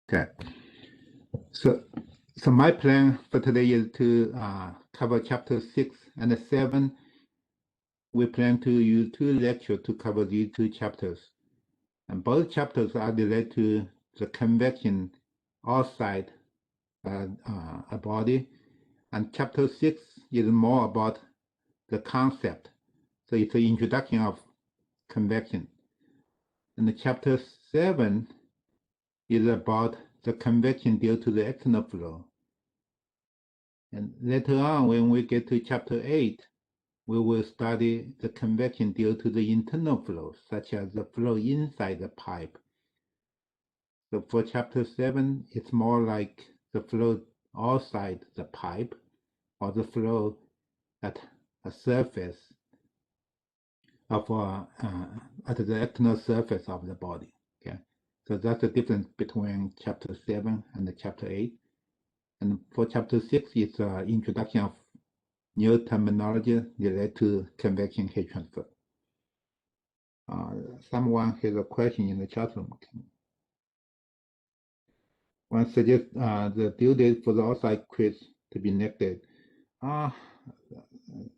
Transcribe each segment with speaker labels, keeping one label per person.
Speaker 1: Okay. So my plan for today is to cover chapter 6 and 7. We plan to use 2 lectures to cover these 2 chapters. And both chapters are related to the convection outside a body. And chapter 6 is more about the concept. So it's an introduction of convection. And the chapter 7 is about the convection due to the external flow. And later on, when we get to chapter 8, we will study the convection due to the internal flow, such as the flow inside the pipe. So for chapter 7, it's more like the flow outside the pipe, or the flow at a surface of at the external surface of the body. Okay, so that's the difference between chapter 7 and chapter 8. And for chapter 6, it's an introduction of new terminology related to convection heat transfer. Someone has a question in the chat room. One suggests the due date for the outside quiz to be next date.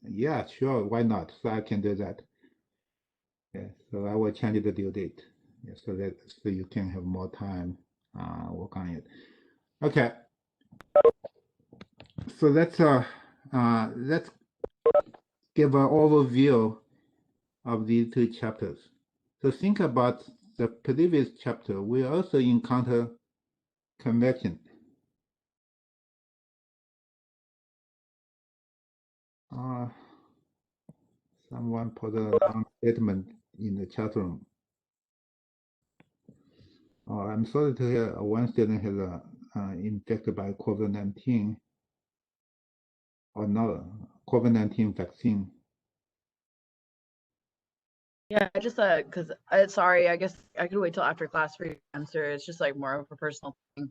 Speaker 1: Yeah, sure, why not? So I can do that. Okay, so I will change the due date, yeah, so you can have more time work on it. Okay, so let's give an overview of these 2 chapters. So think about the previous chapter. We also encounter convection. Someone put a long statement in the chat room. I'm sorry to hear one student has infected by COVID-19 or not COVID-19 vaccine.
Speaker 2: Yeah, just because sorry, I guess I could wait till after class for your answer. It's just like more of a personal thing,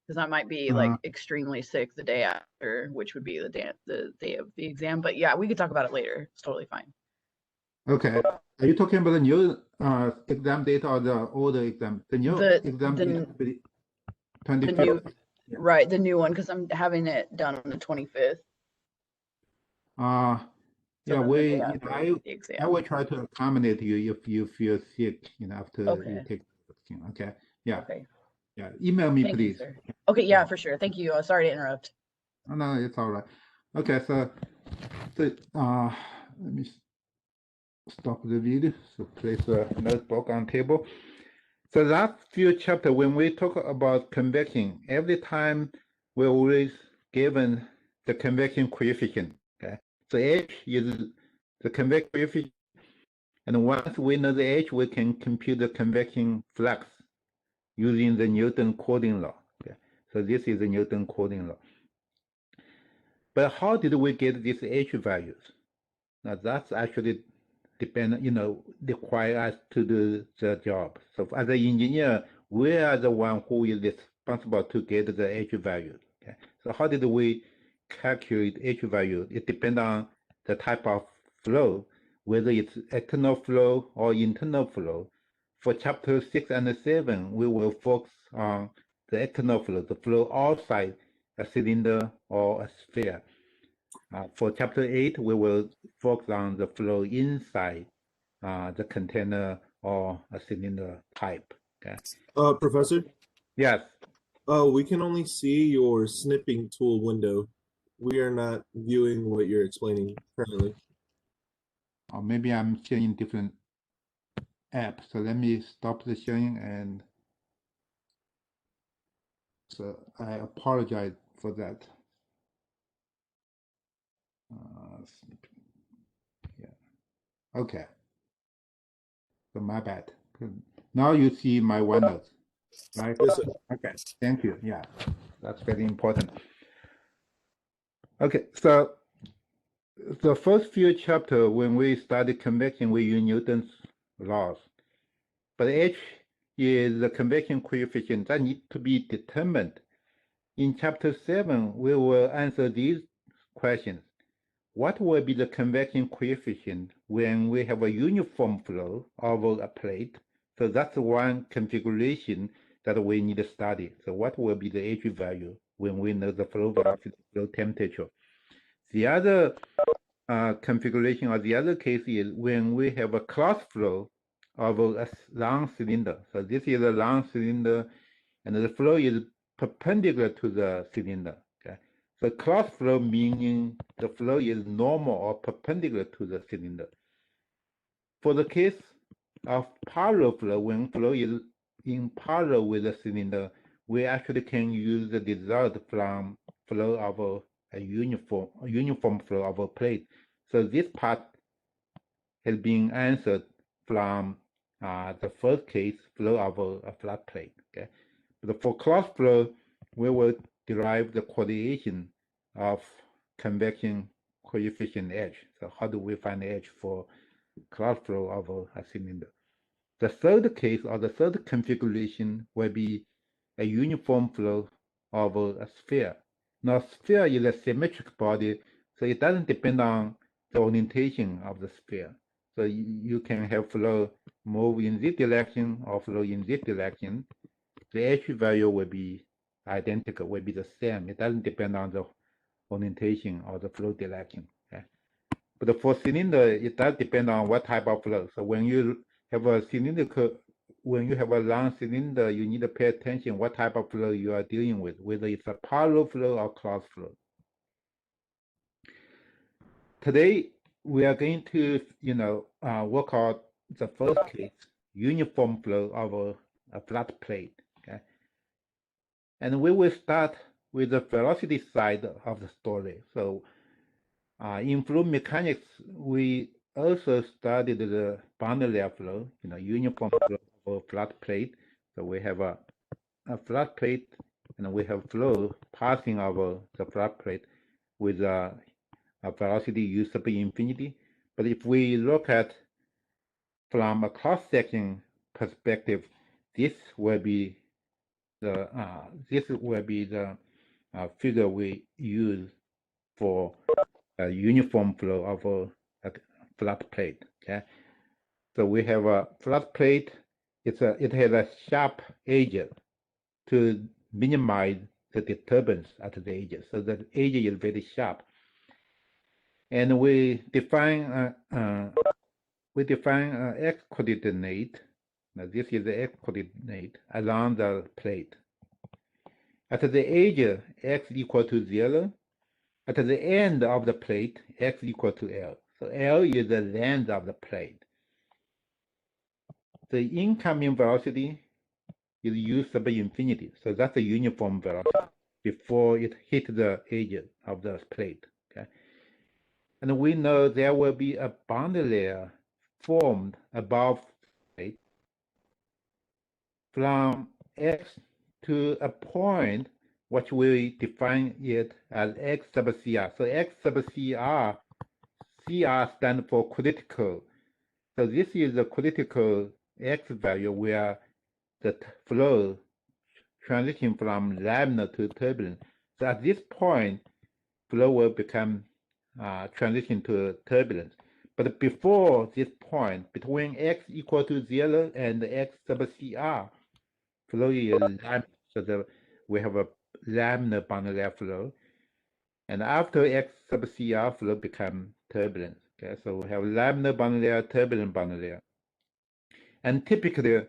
Speaker 2: because I might be like extremely sick the day after, which would be the day of the exam. But yeah, we could talk about it later. It's totally fine.
Speaker 1: Okay. Are you talking about the new exam date or the older exam? The new exam date, 25th.
Speaker 2: Right, the new one, because I'm having it done on the 25th.
Speaker 1: Yeah, I will try to accommodate you if you feel sick, after you take the vaccine. Okay. Yeah.
Speaker 2: Okay.
Speaker 1: Yeah. Email me, please.
Speaker 2: You, okay. Yeah, for sure. Thank you. Sorry to interrupt.
Speaker 1: Oh, no, it's all right. Okay. So let me stop the video. So place a notebook on table. So last few chapters, when we talk about convection, every time we're always given the convection coefficient. Okay. So H is the convection coefficient. And once we know the H, we can compute the convection flux using the Newton-Coulomb law. Okay. So this is the Newton-Coulomb law. But how did we get these H values? Now that's actually require us to do the job. So as an engineer, we are the one who is responsible to get the H value. Okay. So how did we calculate H value? It depends on the type of flow, whether it's external flow or internal flow. For chapter 6 and 7, we will focus on the external flow, the flow outside a cylinder or a sphere. For chapter 8, we will focus on the flow inside the container or a cylinder pipe. Okay.
Speaker 3: Professor?
Speaker 1: Yes.
Speaker 3: We can only see your snipping tool window. We are not viewing what you're explaining currently.
Speaker 1: Or maybe I'm sharing different app. So let me stop the sharing, and so I apologize for that. Yeah. Okay. So my bad. Now you see my OneNote, right?
Speaker 3: Yes, sir.
Speaker 1: Okay. Thank you. Yeah, that's very important. Okay. So the first few chapters, when we studied convection, we use Newton's laws. But H is the convection coefficient that needs to be determined. In chapter 7, we will answer these questions. What will be the convection coefficient when we have a uniform flow over a plate? So that's one configuration that we need to study. So what will be the H value when we know the flow velocity, flow temperature? The other configuration or the other case is when we have a cross flow of a long cylinder. So this is a long cylinder and the flow is perpendicular to the cylinder. Okay. So cross flow meaning the flow is normal or perpendicular to the cylinder. For the case of parallel flow, when flow is in parallel with the cylinder, we actually can use the result from flow of a uniform flow of a plate. So this part has been answered from the first case, flow of a flat plate. Okay, but for cross flow, we will derive the coordination of convection coefficient H. So how do we find H for cross flow of a cylinder? The third case or the third configuration will be a uniform flow of a sphere. Now, sphere is a symmetric body, so it doesn't depend on the orientation of the sphere. So you can have flow move in this direction or flow in this direction. The H value will be identical, will be the same. It doesn't depend on the orientation or the flow direction. Okay? But for cylinder, it does depend on what type of flow. So when you have a cylindrical, when you have a long cylinder, you need to pay attention what type of flow you are dealing with, whether it's a parallel flow or cross flow. Today, we are going to, work out the first case, uniform flow of a flat plate. Okay, and we will start with the velocity side of the story. So, in fluid mechanics, we also studied the boundary layer flow, uniform flow of a flat plate. So we have a flat plate, and we have flow passing over the flat plate with a velocity u sub infinity. But if we look at from a cross-section perspective, this will be the figure we use for a uniform flow of a flat plate. Okay, so we have a flat plate. It has a sharp edge to minimize the disturbance at the edges. So the edge is very sharp, and we define x coordinate. Now this is the x coordinate along the plate. At the edge, x equal to 0. At the end of the plate, x equal to L. So L is the length of the plate. The incoming velocity is u sub infinity. So that's the uniform velocity before it hit the edge of the plate. Okay, and we know there will be a boundary layer formed above plate from x to a point which we define it as x sub CR. So x sub CR, CR stands for critical. So this is the critical x value where the flow transition from laminar to turbulent. So at this point, flow will become transition to turbulence. But before this point, between x equal to 0 and x sub CR, flow is laminar. So we have a laminar boundary layer flow. And after x sub CR, flow become turbulent. Okay, so we have laminar boundary layer, turbulent boundary layer. And typically,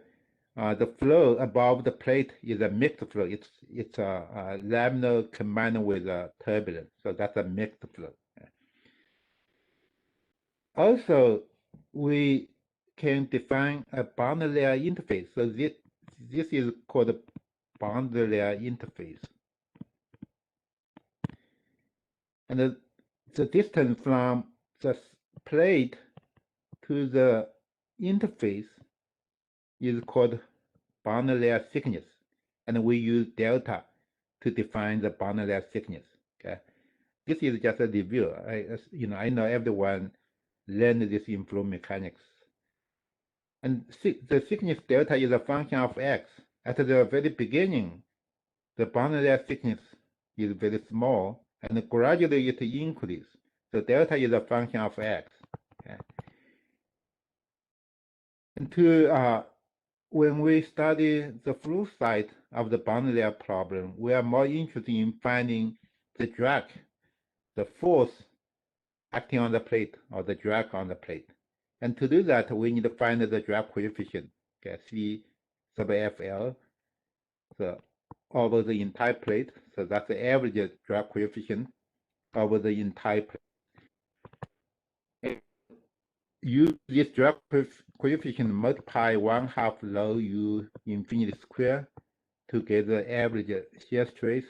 Speaker 1: the flow above the plate is a mixed flow. It's a laminar combined with a turbulent. So that's a mixed flow. Okay. Also, we can define a boundary layer interface. So this is called a boundary layer interface. And the distance from the plate to the interface is called boundary layer thickness, and we use delta to define the boundary layer thickness. Okay, this is just a review. I know everyone learned this in fluid mechanics. And the thickness delta is a function of x. At the very beginning, the boundary layer thickness is very small, and gradually it increases. So delta is a function of x. Okay. And when we study the fluid side of the boundary layer problem, we are more interested in finding the drag, the force acting on the plate or the drag on the plate. And to do that, we need to find the drag coefficient, okay, C sub FL, so over the entire plate. So that's the average drag coefficient over the entire plate. And use this drag coefficient multiply 1/2 rho U infinity square to get the average shear stress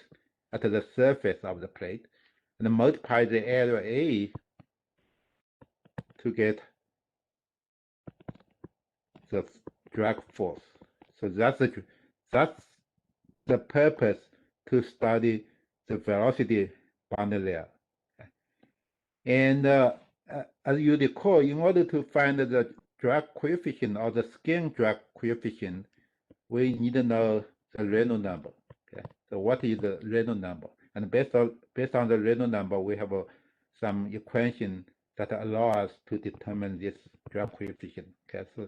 Speaker 1: at the surface of the plate, and multiply the area A to get the drag force. So that's the purpose to study the velocity boundary layer. And as you recall, in order to find the drag coefficient or the skin drag coefficient, we need to know the Reynolds number. Okay, so what is the Reynolds number? And based on the Reynolds number, we have some equation that allow us to determine this drag coefficient. Okay, so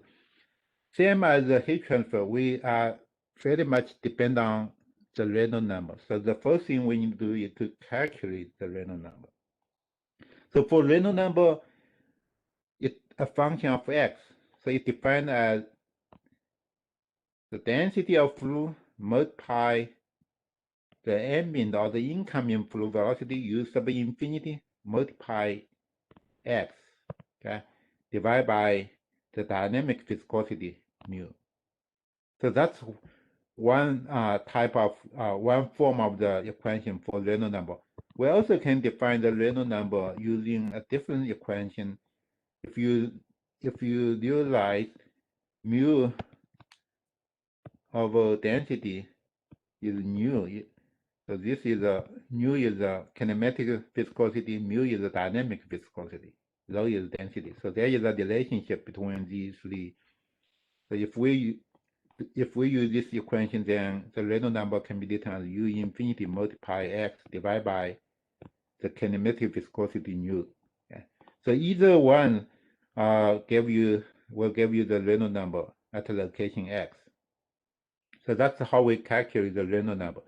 Speaker 1: same as the heat transfer, we are very much depend on the Reynolds number. So the first thing we need to do is to calculate the Reynolds number. So for Reynolds number, it's a function of x. So it's defined as the density of fluid multiply the ambient or the incoming fluid velocity u sub infinity multiply x, okay, divided by the dynamic viscosity mu. So that's one type of one form of the equation for Reynolds number. We also can define the Reynolds number using a different equation. If you realize mu over density is nu, so this is nu is a kinematic viscosity, mu is a dynamic viscosity, rho is density. So there is a relationship between these three. So if we use this equation, then the Reynolds number can be written as u infinity multiply x divided by the kinematic viscosity nu. Okay. So either one will give you the Reynolds number at location x. So that's how we calculate the Reynolds number.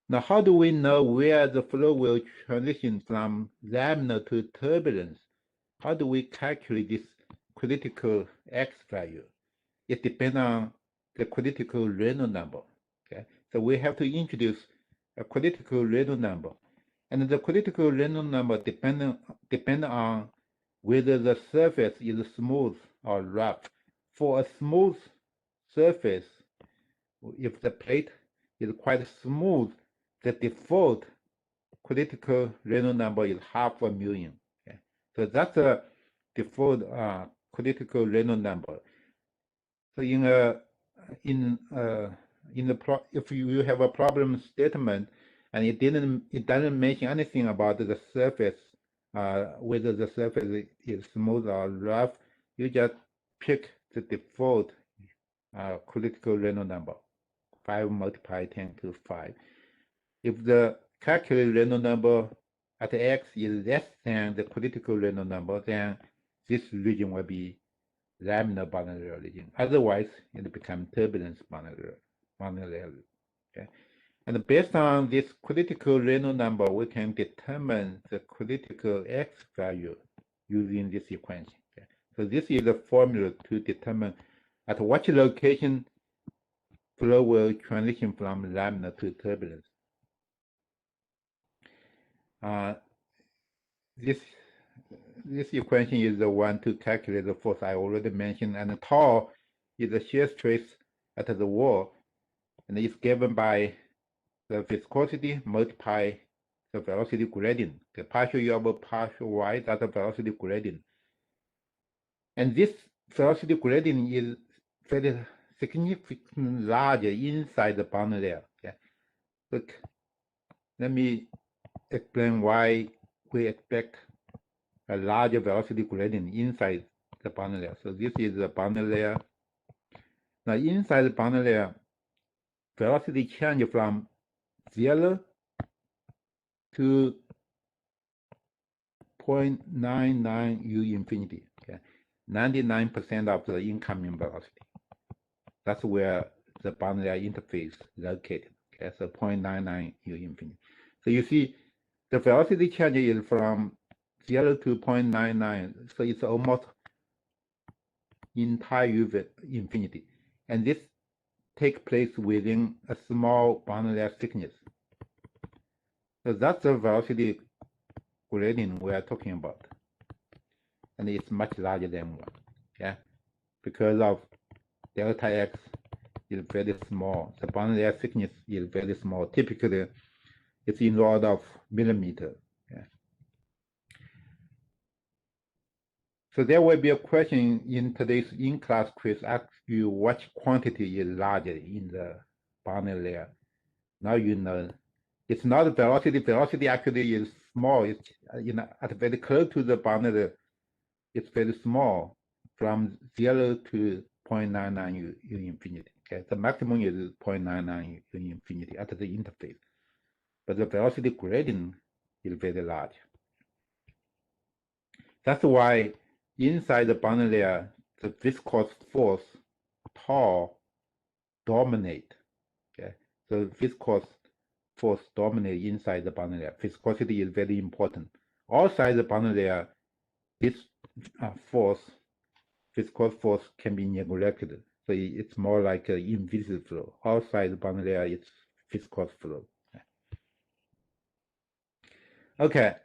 Speaker 1: Now, how do we know where the flow will transition from laminar to turbulence? How do we calculate this critical x value? It depends on the critical Reynolds number. Okay, so we have to introduce a critical Reynolds number, and the critical Reynolds number depend on whether the surface is smooth or rough. For a smooth surface, if the plate is quite smooth, the default critical Reynolds number is 500,000. Okay, so that's a default critical Reynolds number. So if you have a problem statement and it doesn't mention anything about the surface, whether the surface is smooth or rough, you just pick the default critical Reynolds number, 5 multiplied 10 to 5. If the calculated Reynolds number at x is less than the critical Reynolds number, then this region will be laminar boundary layer region. Otherwise, it becomes turbulence boundary layer. Okay, and based on this critical Reynolds number, we can determine the critical x value using this equation. Okay, so this is the formula to determine at what location flow will transition from laminar to turbulence. This equation is the one to calculate the force I already mentioned, and tau is the shear stress at the wall, and it's given by the viscosity multiply the velocity gradient. The partial U over partial Y, that's the velocity gradient. And this velocity gradient is very significantly larger inside the boundary layer. Okay. Look, let me explain why we expect a larger velocity gradient inside the boundary layer. So this is the boundary layer. Now inside the boundary layer, velocity change from 0 to 0.99 u infinity. Okay, 99% of the incoming velocity. That's where the boundary interface is located. Okay, so 0.99 U infinity. So you see the velocity change is from 0 to 0.99. So it's almost entire U infinity. And this takes place within a small boundary thickness. So that's the velocity gradient we are talking about. And it's much larger than 1. Yeah, because of delta x is very small. The boundary thickness is very small. Typically, it's in the order of millimeter. Yeah. So there will be a question in today's in-class quiz ask you what quantity is larger in the boundary layer. Now you know it's not velocity. Velocity actually is small. It's at very close to the boundary. It's very small, from 0 to 0.99 U infinity. Okay, the maximum is 0.99 U infinity at the interface, but the velocity gradient is very large. That's why inside the boundary layer, the viscous force tau dominate. Okay, so viscous force dominate inside the boundary layer. Viscosity is very important. Outside the boundary layer, this viscous force can be neglected. So it's more like an invisible flow. Outside the boundary layer, it's viscous flow. Okay,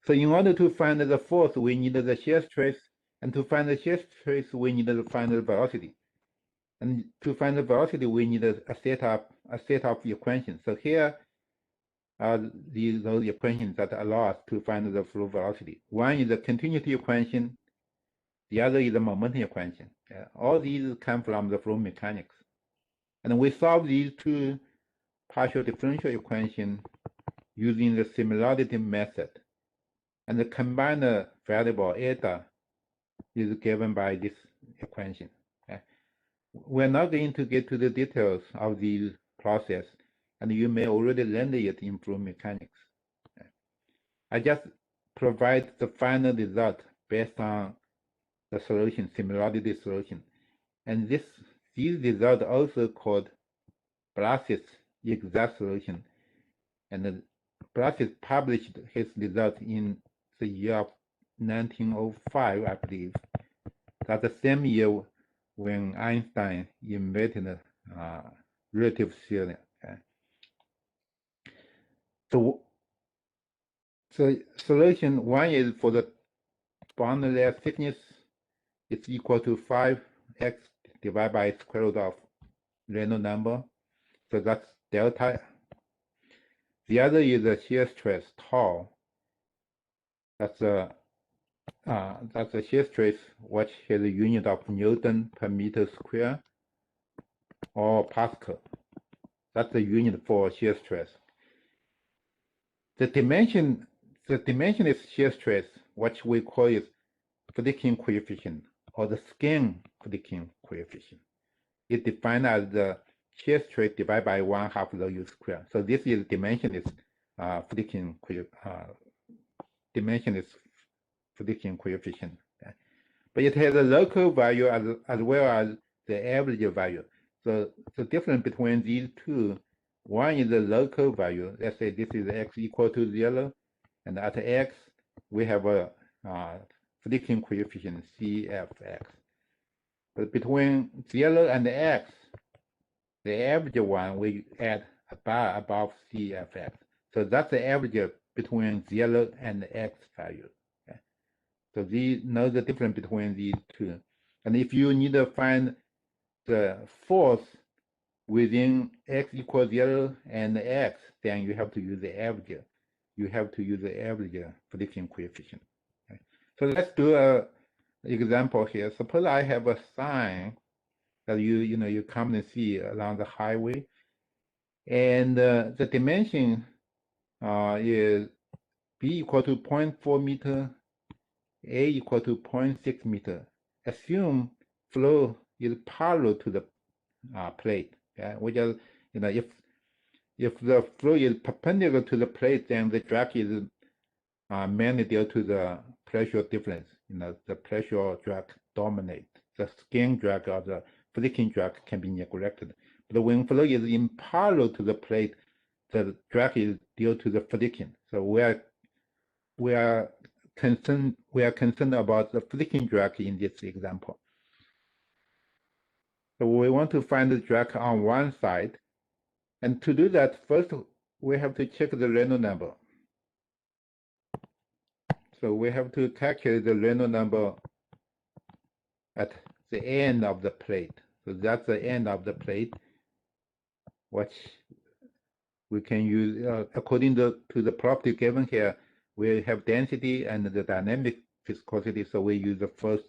Speaker 1: so in order to find the force, we need the shear stress, and to find the shear stress, we need to find the velocity. And to find the velocity, we need a set of equations. So here are those equations that allow us to find the flow velocity. One is the continuity equation. The other is the momentum equation. All these come from the flow mechanics. And we solve these two partial differential equations using the similarity method. And the combined variable eta is given by this equation. We're not going to get to the details of these process, and you may already learn it in flow mechanics. I just provide the final result based on the solution, similarity solution. And these results also called Blasis exact solution. And Blasis published his result in the year of 1905, I believe. That's the same year when Einstein invented relative theory. Okay. So solution one is for the boundary layer thickness. It's equal to 5x divided by square root of Reynolds number. So that's delta. The other is the shear stress tau. That's a shear stress which has a unit of Newton per meter square or Pascal. That's the unit for shear stress. The dimension is shear stress, which we call it friction coefficient or the skin friction coefficient. It's defined as the shear stress divided by 1/2 the U square. So this is dimension is friction coefficient. Okay. But it has a local value as well as the average value. So the difference between these two, one is the local value. Let's say this is x equal to 0, and at x we have a friction coefficient CFX. But between 0 and x, the average one we add a bar above CFX. So that's the average between 0 and x value. Okay. So know the difference between these two. And if you need to find the force within x equals 0 and x, then you have to use the average. You have to use the average friction coefficient. Okay. So let's do an example here. Suppose I have a sign that you come and see along the highway, and the dimension is b equal to 0.4 meter, a equal to 0.6 meter. Assume flow is parallel to the plate. Yeah, we just if the flow is perpendicular to the plate, then the drag is mainly due to the pressure difference. The pressure drag dominates the skin drag of the flicking drag can be neglected. But when flow is in parallel to the plate, the drag is due to the flicking. So we are concerned about the flicking drag in this example. So we want to find the drag on one side. And to do that, first we have to check the Reynolds number. So we have to calculate the Reynolds number at the end of the plate. So that's the end of the plate, which we can use according to the property given here. We have density and the dynamic viscosity, so we use the first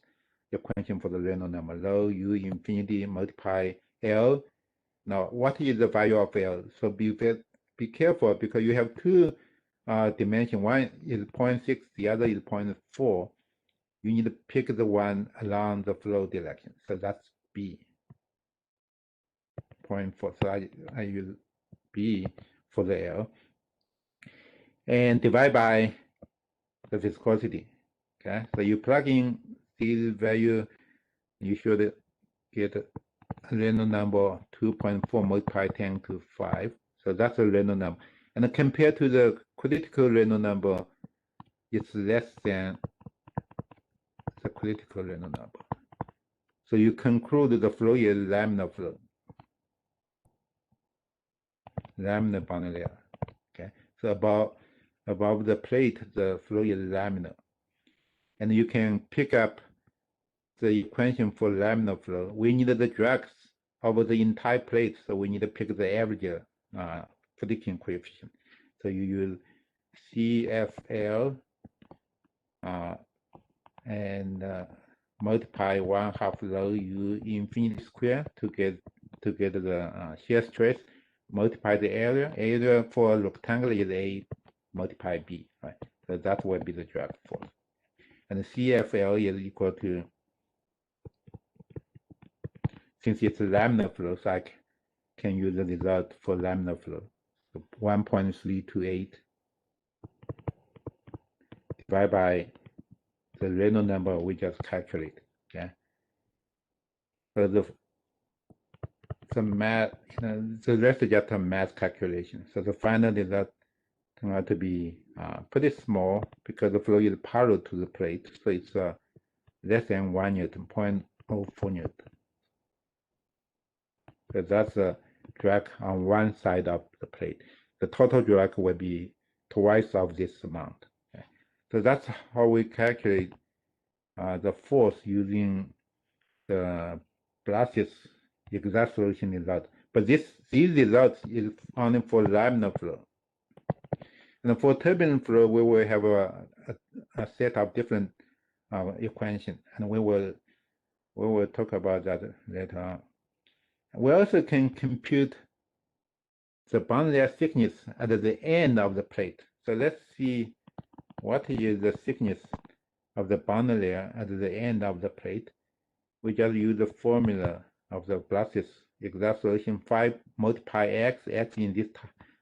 Speaker 1: equation for the Reynolds number, rho u infinity multiply L. Now, what is the value of L? So be careful, because you have two dimensions. One is 0.6, the other is 0.4. You need to pick the one along the flow direction. So that's B, 0.4. So I use B for the L. And divide by the viscosity. Okay, so you plug in these value, you should get a Reynolds number 2.4 multiplied 10 to 5. So that's a Reynolds number. And compared to the critical Reynolds number, it's less than the critical Reynolds number. So you conclude the flow is laminar flow, laminar boundary layer. Okay, so above the plate, the flow is laminar. And you can pick up the equation for laminar flow. We need the drags over the entire plate, so we need to pick the average flicking coefficient. So you use CFL and multiply 1/2 rho u infinity square to get the shear stress. Multiply the area. Area for a rectangle is A multiply B, right? So that will be the drag force. And the CFL is equal to, since it's a laminar flow, so I can use the result for laminar flow. So 1.328 divided by the Reynolds number we just calculated. Okay. So the math, the rest is just a math calculation. So the final result turned out to be pretty small, because the flow is parallel to the plate. So it's less than 1 Newton, 0.04 Newton. So that's a drag on one side of the plate. The total drag will be twice of this amount. Okay. So that's how we calculate the force using the Blas's exact solution result. But these results is only for laminar flow. And for turbulent flow, we will have a set of different equations, and we will talk about that later on. We also can compute the boundary layer thickness at the end of the plate. So let's see what is the thickness of the boundary layer at the end of the plate. We just use the formula of the Blas's exact solution. 5 multiply x. X in this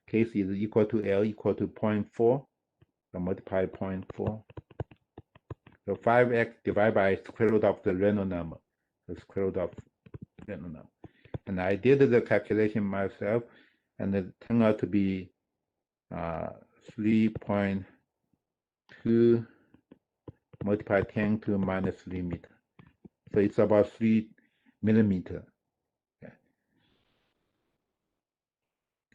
Speaker 1: case is equal to L equal to 0.4. So multiply 0.4. So 5x divided by square root of the Reynolds number. The square root of Reynolds number. And I did the calculation myself, and it turned out to be 3.2 multiplied 10 to minus 3 meter. So it's about 3 millimeter. Okay.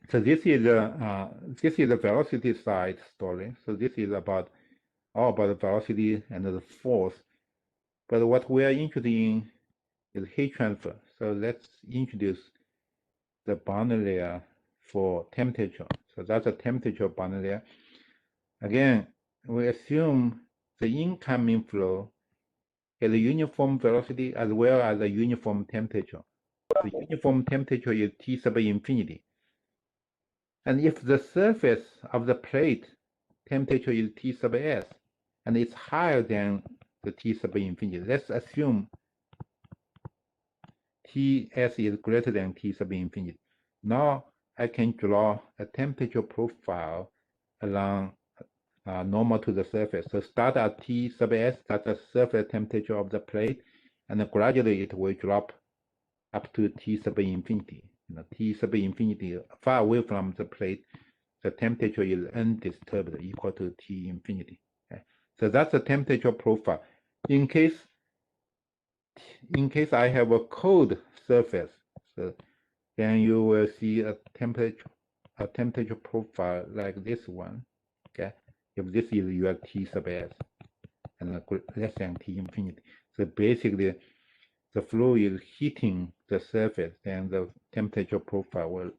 Speaker 1: So this is the velocity side story. So this is all about the velocity and the force. But what we are interested in is heat transfer. So let's introduce the boundary layer for temperature. So that's a temperature boundary layer. Again, we assume the incoming flow has a uniform velocity as well as a uniform temperature. The uniform temperature is T sub infinity. And if the surface of the plate temperature is T sub S, and it's higher than the T sub infinity, let's assume Ts is greater than T sub infinity. Now I can draw a temperature profile along normal to the surface. So start at T sub S, that's the surface temperature of the plate, and gradually it will drop up to T sub infinity. T sub infinity, far away from the plate, the temperature is undisturbed, equal to T infinity. Okay? So that's the temperature profile. In case I have a cold surface, so then you will see a temperature profile like this one. Okay, if this is your T sub S and less than T infinity. So basically, the fluid is heating the surface, then the temperature profile will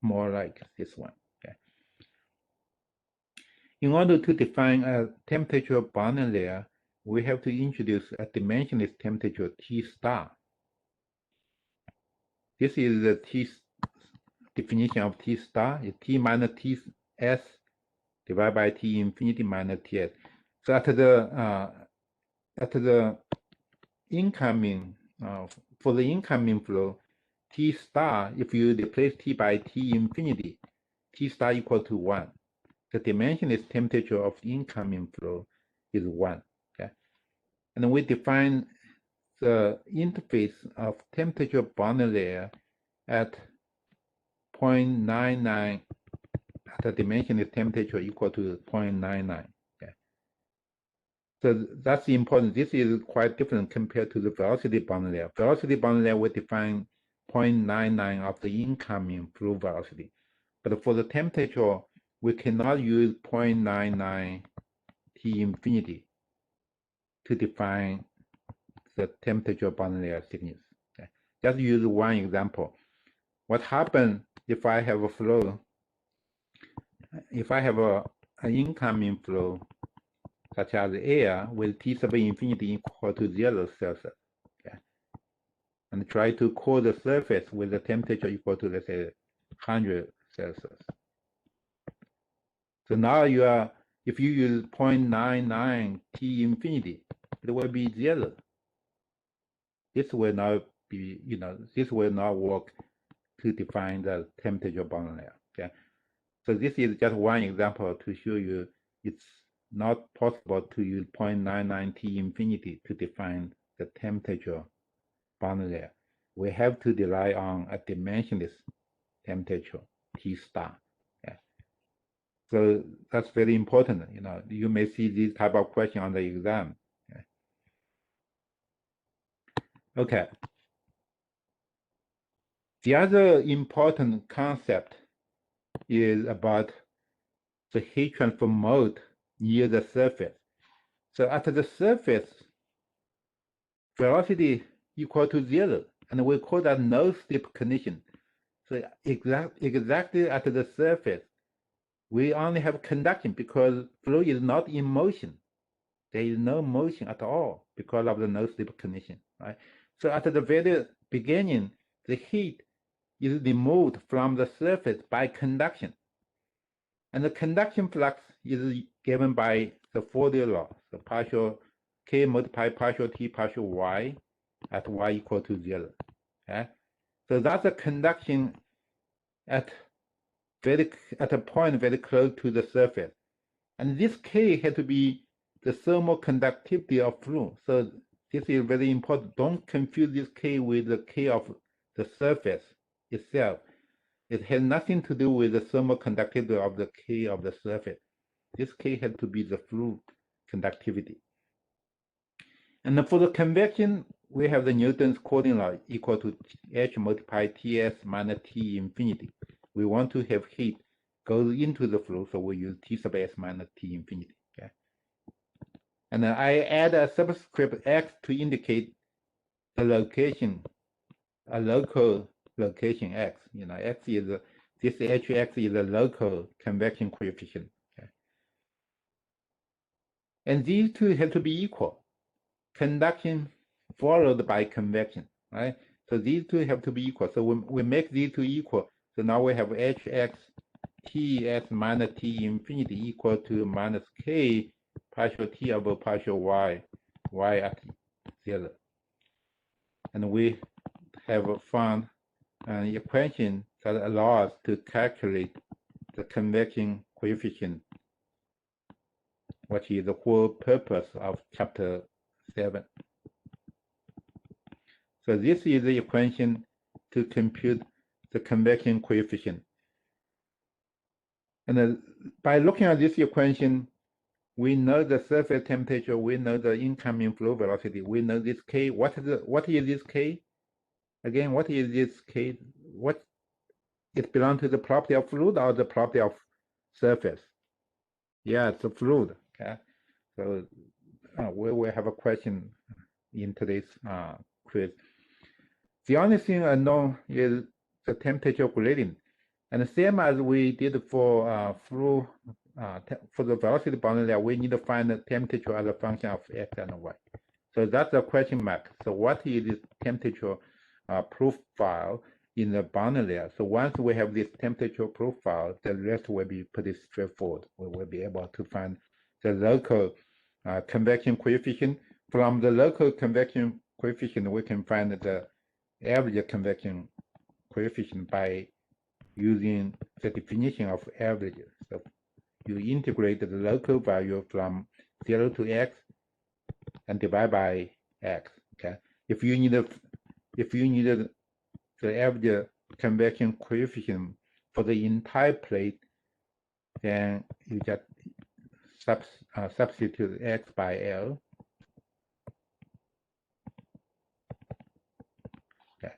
Speaker 1: more like this one. Okay. In order to define a temperature boundary layer, we have to introduce a dimensionless temperature T star. This is the definition of T star, is T minus Ts divided by T infinity minus Ts. So at the incoming, for the incoming flow, T star, if you replace T by T infinity, T star equal to 1. The dimensionless temperature of incoming flow is 1. Okay? And we define the interface of temperature boundary layer at 0.99, at the dimensionless temperature equal to 0.99. Okay? So that's important. This is quite different compared to the velocity boundary layer. Velocity boundary layer we define 0.99 of the incoming flow velocity. But for the temperature, we cannot use 0.99 T infinity to define the temperature boundary layer thickness. Okay. Just use one example. What happens if I have a flow, if I have an incoming flow, such as air, with T sub infinity equal to 0 Celsius, okay, and try to cool the surface with a temperature equal to, let's say, 100 Celsius. So now if you use 0.99 T infinity, it will be 0. This will not be, this will not work to define the temperature boundary layer. Okay, so this is just one example to show you it's not possible to use 0.99 T infinity to define the temperature boundary layer. We have to rely on a dimensionless temperature T star. Okay. So that's very important. You may see this type of question on the exam. Okay. The other important concept is about the heat transfer mode near the surface. So at the surface, velocity equal to 0, and we call that no slip condition. So exactly at the surface, we only have conduction because fluid is not in motion. There is no motion at all because of the no slip condition, right? So at the very beginning, the heat is removed from the surface by conduction. And the conduction flux is given by the Fourier law, the partial K multiplied partial T partial Y at Y equal to 0. Okay? So that's a conduction at a point very close to the surface. And this K had to be the thermal conductivity of fluid. So this is very important. Don't confuse this K with the K of the surface itself. It has nothing to do with the thermal conductivity of the K of the surface. This K has to be the fluid conductivity. And for the convection, we have the Newton's cooling law equal to H multiplied Ts minus T infinity. We want to have heat goes into the fluid, so we use T sub S minus T infinity. Okay. And then I add a subscript X to indicate the location, a local location X. X is this Hx is a local convection coefficient. Okay. And these two have to be equal. Conduction followed by convection, right? So these two have to be equal. So we make these two equal. So now we have Hx Ts minus T infinity equal to minus K partial T over partial Y at 0. And we have found an equation that allows us to calculate the convection coefficient, which is the whole purpose of chapter 7. So this is the equation to compute the convection coefficient. And by looking at this equation, we know the surface temperature, we know the incoming flow velocity, we know this K. What is this K? Again, what is this K? What it belongs to the property of fluid or the property of surface? Yeah, it's a fluid. Okay, so we will have a question in today's quiz. The only thing unknown is the temperature gradient, and the same as we did for flow. For the velocity boundary layer, we need to find the temperature as a function of x and y. So that's a question mark. So what is this temperature profile in the boundary layer? So once we have this temperature profile, the rest will be pretty straightforward. We will be able to find the local convection coefficient. From the local convection coefficient, we can find the average convection coefficient by using the definition of average. So you integrate the local value from 0 to x and divide by x. Okay. If you need the average convection coefficient for the entire plate, then you just substitute x by L. Okay.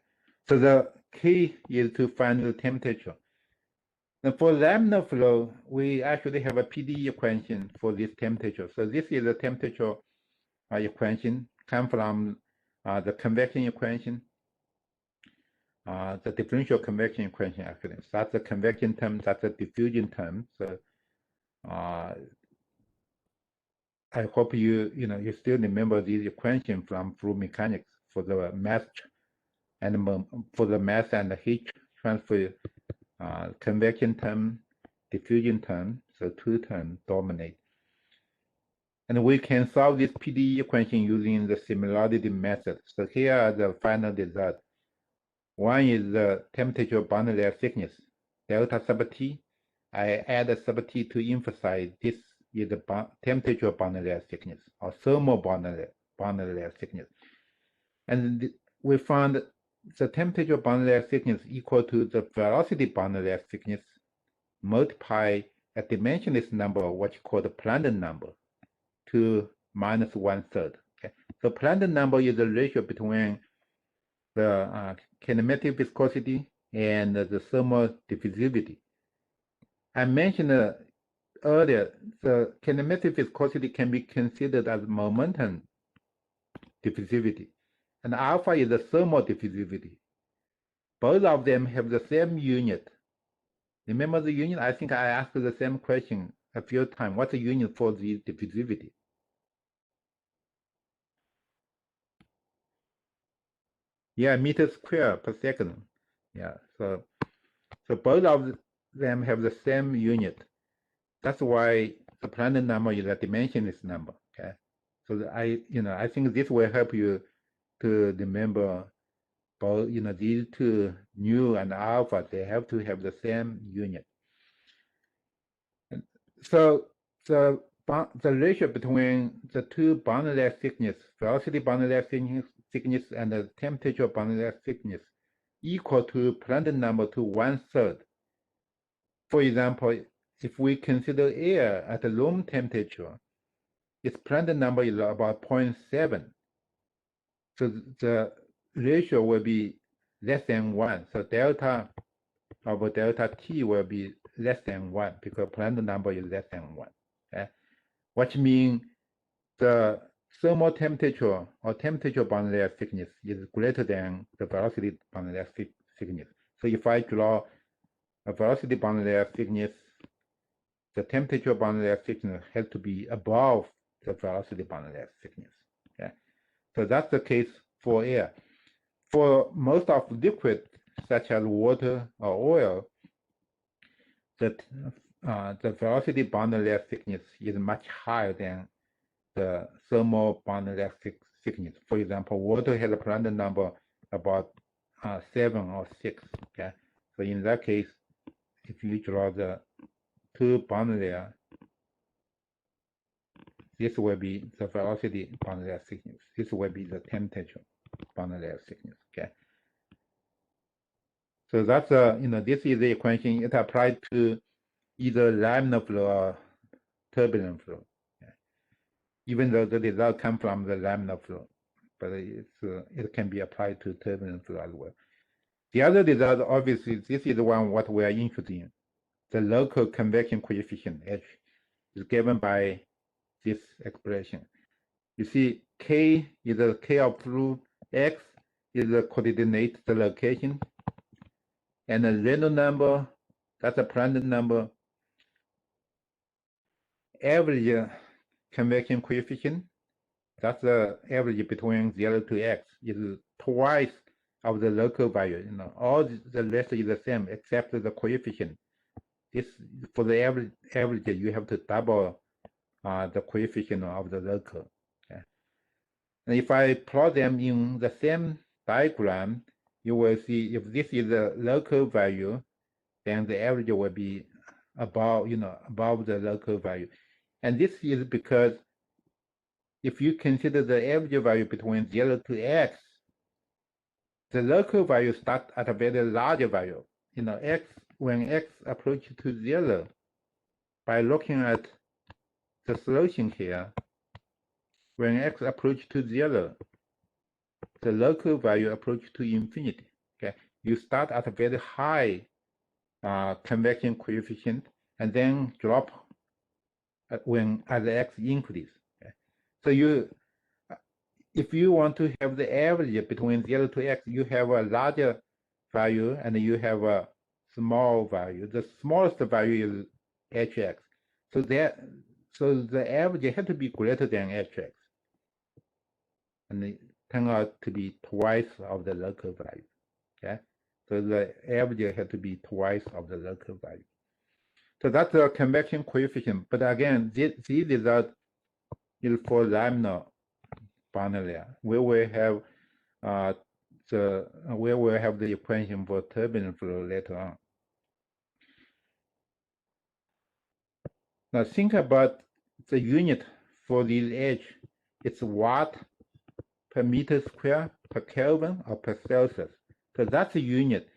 Speaker 1: So the key is to find the temperature. And for laminar flow, we actually have a PD equation for this temperature. So this is the temperature equation, come from the convection equation, the differential convection equation actually. So that's the convection term, that's the diffusion term. So I hope you still remember these equations from fluid mechanics for the mass and the heat transfer. Convection term, diffusion term, so two terms dominate. And we can solve this PD equation using the similarity method. So here are the final results. One is the temperature boundary layer thickness, delta sub T. I add a sub T to emphasize this is the temperature boundary layer thickness or thermal boundary layer thickness. And we found the temperature boundary layer thickness equal to the velocity boundary layer thickness multiply a dimensionless number, what you call the Prandtl number, to minus 1/3. Okay? So Prandtl number is the ratio between the kinematic viscosity and the thermal diffusivity. I mentioned earlier, the kinematic viscosity can be considered as momentum diffusivity, and alpha is the thermal diffusivity. Both of them have the same unit. Remember the unit? I think I asked the same question a few times. What's the unit for the diffusivity? Yeah, meters square per second. Yeah, so both of them have the same unit. That's why the Prandtl number is a dimensionless number. Okay, so I think this will help you to remember both. These two, nu and alpha, they have to have the same unit. So the ratio between the two boundary layer thickness, velocity boundary layer thickness, and the temperature boundary layer thickness equal to Prandtl number to 1/3. For example, if we consider air at a room temperature, its Prandtl number is about 0.7. So the ratio will be less than 1. So delta over delta T will be less than 1 because Prandtl number is less than 1. Okay? Which means the thermal temperature or temperature boundary layer thickness is greater than the velocity boundary layer thickness. So if I draw a velocity boundary layer thickness, the temperature boundary layer thickness has to be above the velocity boundary layer thickness. Okay? So that's the case for air. For most of liquid, such as water or oil, the velocity boundary layer thickness is much higher than the thermal boundary layer thickness. For example, water has a Prandtl number about 7 or 6. Okay, so in that case, if you draw the two boundary layer, this will be the velocity boundary layer thickness. This will be the temperature. boundary layer thickness. Okay. So that's this is the equation. It applies to either laminar flow or turbulent flow. Okay. Even though the result comes from the laminar flow, but it can be applied to turbulent flow as well. The other result, obviously, this is the one what we are interested in. The local convection coefficient H is given by this expression. You see, K is the K of fluid, X is the coordinate, the location, and the Reynolds number, that's a Prandtl number. Average convection coefficient, that's the average between 0 to X, is twice of the local value. All the rest is the same except the coefficient. This for the average, you have to double the coefficient of the local. Okay. And if I plot them in the same diagram, you will see if this is the local value, then the average will be above the local value. And this is because if you consider the average value between 0 to X, the local value starts at a very large value. When X approaches to 0, by looking at the solution here, when X approaches to 0, the local value approaches to infinity. Okay, you start at a very high convection coefficient and then drop as X increases. Okay? So if you want to have the average between 0 to X, you have a larger value and you have a small value. The smallest value is Hx. So the average has to be greater than Hx. And it turns out to be twice of the local value. Okay? So the average has to be twice of the local value. So that's the convection coefficient. But again, this result is for laminar boundary layer. We will have the equation for turbulent flow later on. Now think about the unit for this H. It's watt per meter square per Kelvin or per Celsius. So that's a unit.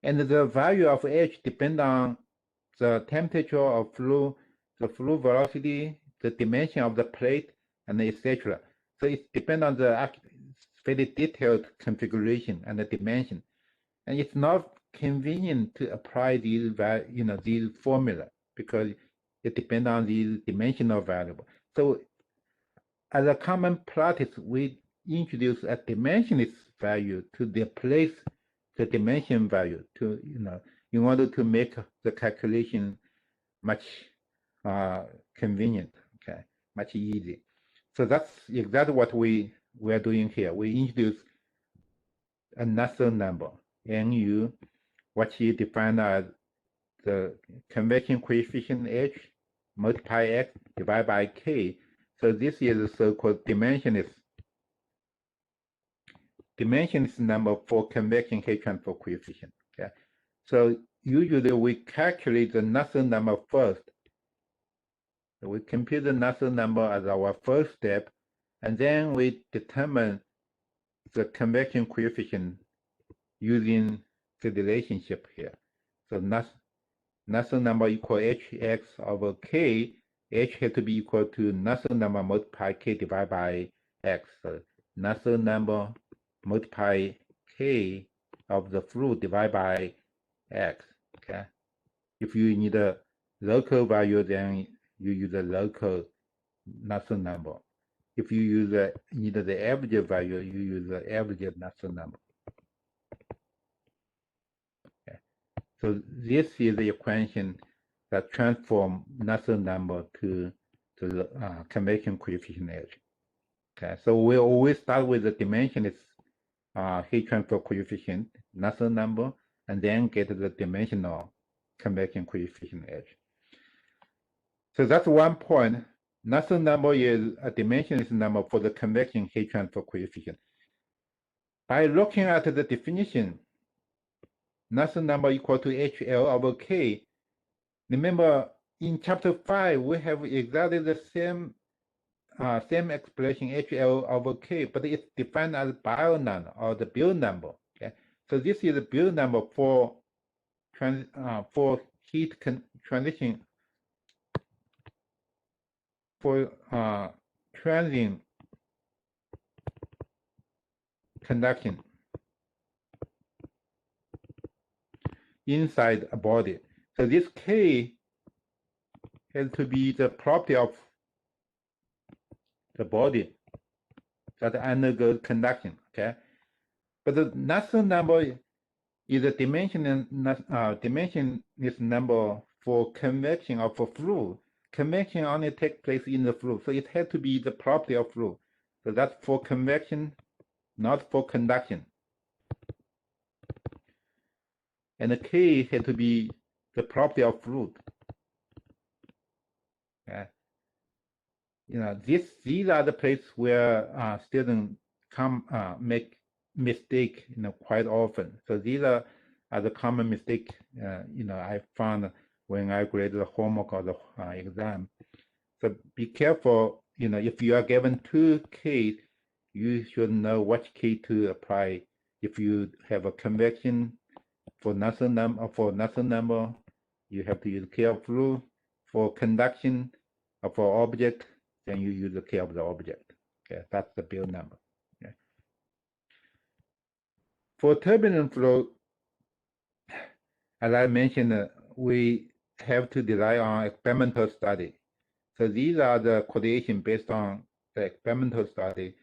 Speaker 1: And the value of H depends on the temperature of fluid, the fluid velocity, the dimension of the plate, and etc. So it depends on the very detailed configuration and the dimension. And it's not convenient to apply these formula because it depends on the dimensional variable. So as a common practice, we introduce a dimensionless value to replace the dimension value in order to make the calculation much convenient, okay, much easy. So that's exactly what we are doing here. We introduce a Nusselt number, Nu, which is defined as the convection coefficient H multiply X divided by K. So this is a so-called dimensionless number for convection heat transfer coefficient. Okay, so usually we calculate the Nusselt number first. So we compute the Nusselt number as our first step, and then we determine the convection coefficient using the relationship here. So Nusselt number equal Hx over K. H has to be equal to Nusselt number multiply K divided by X. So Nusselt number multiply K of the fluid divided by X. Okay. If you need a local value, then you use a local Nusselt number. If you need the average value, you use the average Nusselt number. Okay. So this is the equation that transform Nusselt number to the convection coefficient H. Okay. So we always start with the dimensionless heat transfer coefficient, Nusselt number, and then get the dimensional convection coefficient H. So that's one point. Nusselt number is a dimensionless number for the convection heat transfer coefficient. By looking at the definition, Nusselt number equal to HL over K. Remember, in chapter 5, we have exactly the same same expression HL over K, but it's defined as Bio-number or the Bill number. Okay, so this is the Bill number for heat transition for transient conduction inside a body. So this K has to be the property of the body that undergoes conduction. Okay, but the Nusselt number is a dimensionless number for convection of a fluid. Convection only takes place in the fluid, so it has to be the property of fluid. So that's for convection, not for conduction. And the K has to be the property of fluid. These are the places where students make mistake quite often. So these are the common mistake I found when I graded the homework or the exam. So be careful. If you are given 2 K, you should know which K to apply. If you have a convection for Nusselt number, you have to use K of fluid. For conduction of an object, then you use the K of the object. Okay, that's the Bill number. Okay. For turbulent flow, as I mentioned, we have to rely on experimental study. So these are the correlation based on the experimental study.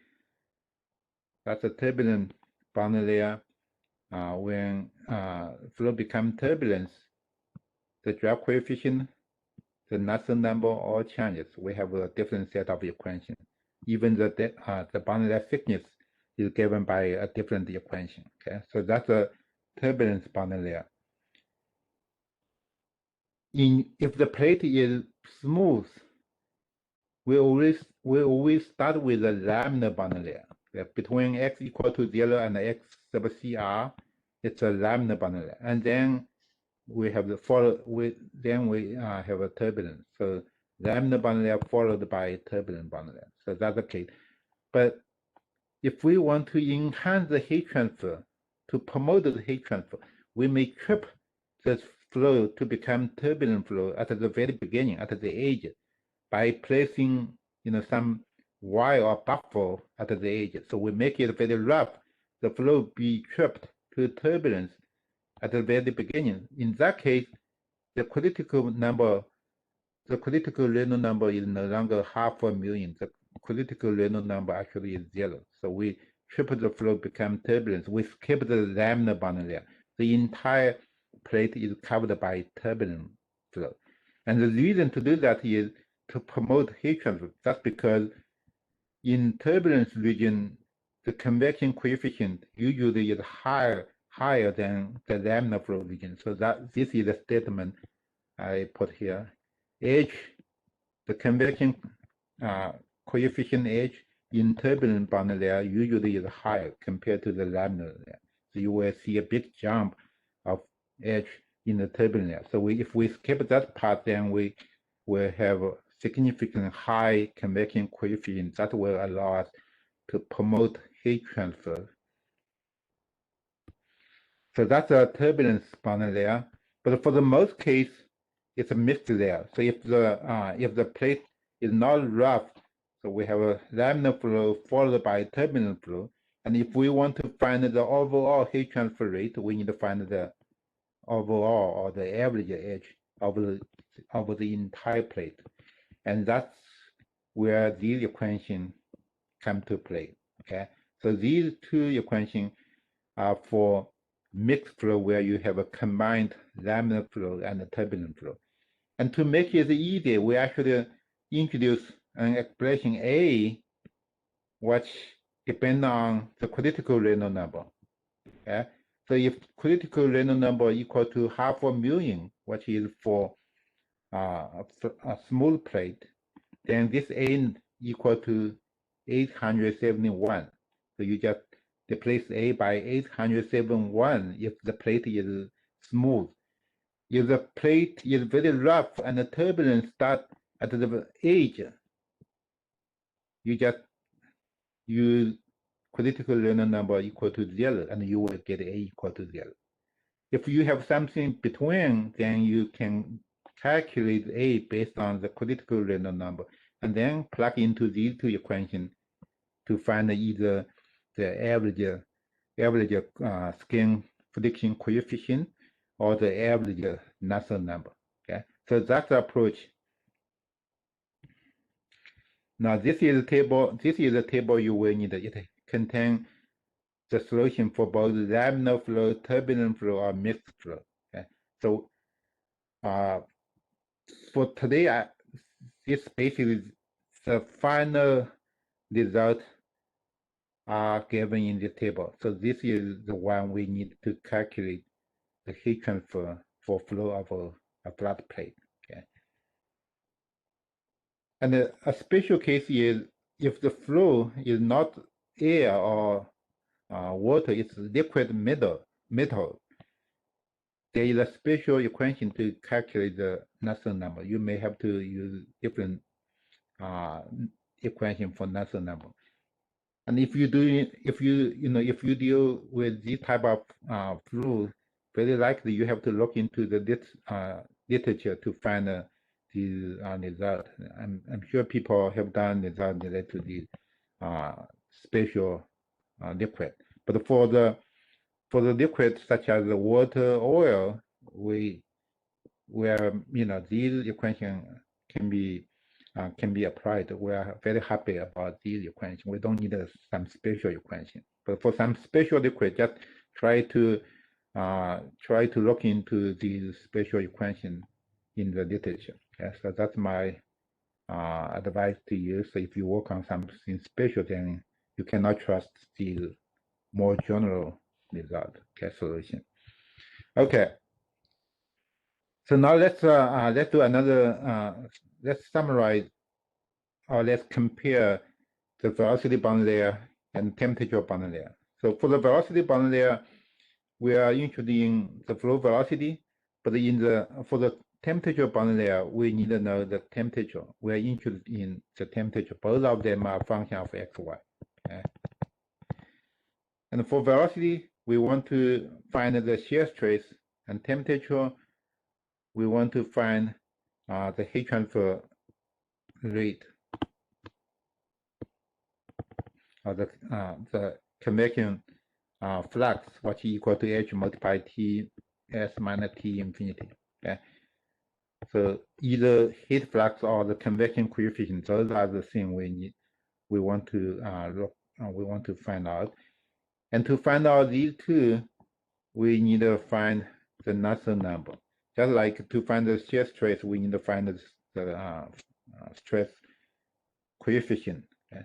Speaker 1: That's a turbulent boundary layer. When flow becomes turbulence, the drag coefficient, the Nusselt number, all changes. We have a different set of equations. Even the boundary layer thickness is given by a different equation. Okay, so that's a turbulence boundary layer. If the plate is smooth, we always start with a laminar boundary layer. Between x equal to 0 and x sub CR, it's a laminar boundary layer, and then we have the follow. Then we have a turbulence. So laminar boundary layer followed by turbulent boundary layer. So that's the case. But if we want to enhance the heat transfer, to promote the heat transfer, we may trip the flow to become turbulent flow at the very beginning, at the edge, by placing some wire or buffer at the edge. So we make it very rough. The flow be tripped to turbulence at the very beginning. In that case, the critical Reynolds number is no longer 500,000. The critical Reynolds number actually is 0. So we triple the flow, become turbulence. We skip the laminar boundary layer. The entire plate is covered by turbulent flow. And the reason to do that is to promote heat transfer. That's because in turbulence region, the convection coefficient usually is higher than the laminar flow region. So that this is a statement I put here. H, the convection coefficient H in turbulent boundary layer usually is higher compared to the laminar layer. So you will see a big jump of H in the turbulent layer. So if we skip that part, then we will have a significant high convection coefficient that will allow us to promote heat transfer. So that's a turbulence boundary layer. But for the most case, it's a mixed layer. So if the plate is not rough, so we have a laminar flow followed by turbulent flow. And if we want to find the overall heat transfer rate, we need to find the overall or the average edge of the entire plate. And that's where these equations come to play. Okay, so these 2 equations are for mixed flow where you have a combined laminar flow and a turbulent flow. And to make it easier, we actually introduce an expression A, which depends on the critical Reynolds number. Okay? So if critical Reynolds number equal to 500,000, which is for a smooth plate, then this A equal to 871. So you just replace A by 871 if the plate is smooth. If the plate is very rough and the turbulence starts at the edge, you just use critical Reynolds number equal to 0, and you will get A equal to 0. If you have something between, then you can calculate A based on the critical Reynolds number, and then plug into these two equations to find either the average skin friction coefficient or the average Nusselt number. Okay, so that's the approach. Now this is a table. This is a table you will need. It contains the solution for both laminar flow, turbulent flow, or mixed flow. Okay, so for today, this basically the final result are given in the table. So this is the one we need to calculate the heat transfer for flow of a flat plate. Okay, and a special case is if the flow is not air or water, it's liquid metal. There is a special equation to calculate the Nusselt number. You may have to use different equation for Nusselt number. And if you deal with this type of flow, very likely you have to look into the literature to find the result. I'm sure people have done results related to the special liquid. But for the liquid such as the water, oil, these equations can be applied. We are very happy about these equations. We don't need some special equation. But for some special liquid, just try to look into these special equations in the literature. Okay? So that's my advice to you. So if you work on something special, then you cannot trust the more general result, okay, solution. Okay. So now let's do another. Let's summarize, or let's compare the velocity bound layer and temperature bound layer. So for the velocity bound layer, we are interested in the flow velocity, but for the temperature bound layer, we need to know the temperature. We are interested in the temperature. Both of them are function of x, y. Okay? And for velocity, we want to find the shear stress, and temperature, we want to find the heat transfer rate, or the convection flux, which is equal to H multiplied T S minus T infinity. Okay, so either heat flux or the convection coefficient, those are the things we want to we want to find out. And to find out these two, we need to find the Nusselt number. Just like to find the shear stress, we need to find the stress coefficient. Okay?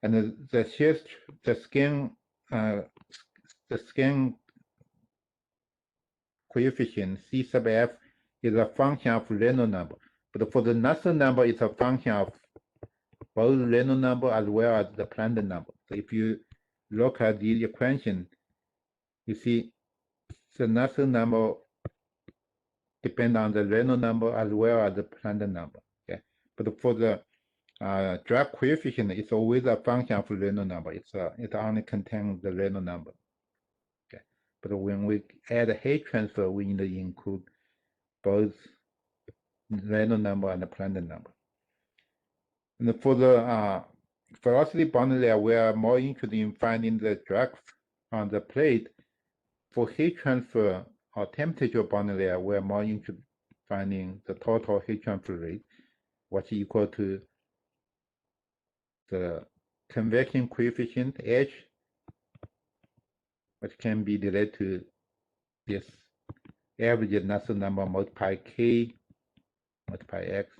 Speaker 1: And the skin coefficient C sub F is a function of Reynolds number. But for the Nusselt number, it's a function of both Reynolds number as well as the Prandtl number. So if you look at the equation, you see the Nusselt number depend on the Reynolds number as well as the Prandtl number. Okay, but for the drag coefficient, it's always a function of Reynolds number. It only contains the Reynolds number. Okay, but when we add heat transfer, we need to include both Reynolds number and the Prandtl number. And for the velocity bound layer, we are more interested in finding the drag on the plate. For heat transfer or temperature bound layer, we are more interested in finding the total heat transfer rate, which is equal to the convection coefficient H, which can be related to this average Nusselt number multiplied K multiply X.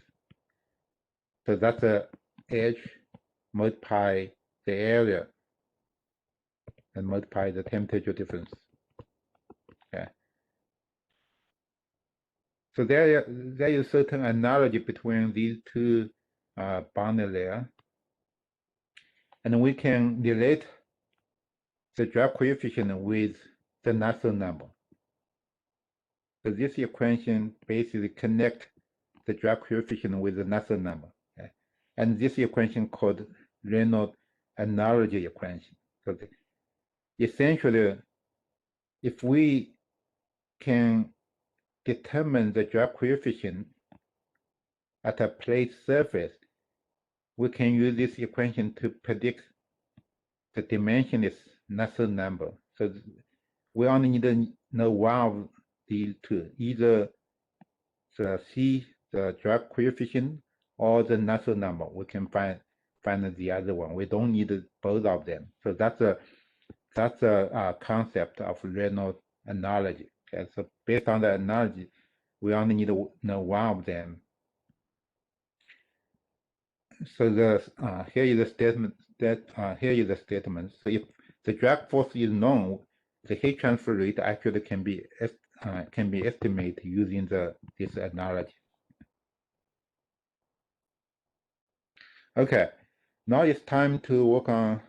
Speaker 1: So that's the H multiply the area and multiply the temperature difference. Okay. So there is certain analogy between these two bound layers, and we can relate the drag coefficient with the Nusselt number. So this equation basically connects the drag coefficient with the Nusselt number. Okay? And this equation called Reynolds analogy equation. So essentially, if we can determine the drag coefficient at a plate surface, we can use this equation to predict the dimensionless Nusselt number. So we only need to know one of these two, either the drag coefficient, or the Nusselt number. We can find the other one. We don't need both of them. So that's a concept of Reynolds analogy. Okay? So based on the analogy, we only need to know one of them. So here is the statement. Here is the statement. So if the drag force is known, the heat transfer rate actually can be estimated using this analogy. Okay, now it's time to work on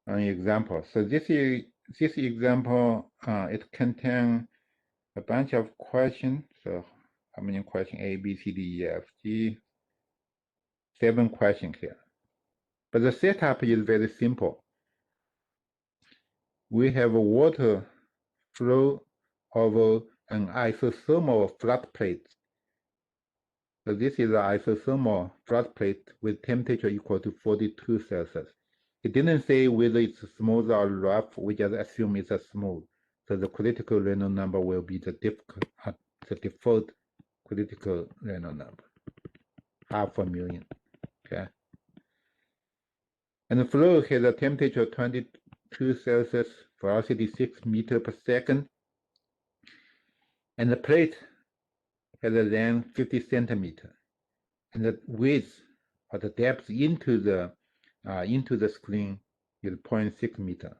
Speaker 1: an example. So this example it contains a bunch of questions. So how many questions? A, B, C, D, E, F, G. 7 questions here. But the setup is very simple. We have water flow over an isothermal flat plate. So this is an isothermal flat plate with temperature equal to 42 Celsius. It didn't say whether it's smooth or rough. We just assume it's a smooth. So the critical Reynolds number will be the default critical Reynolds number, 500,000. Okay. And the flow has a temperature 22 Celsius, velocity 6 meters per second, and the plate has a length 50 centimeters, and the width or the depth into the screen is 0.6 meters.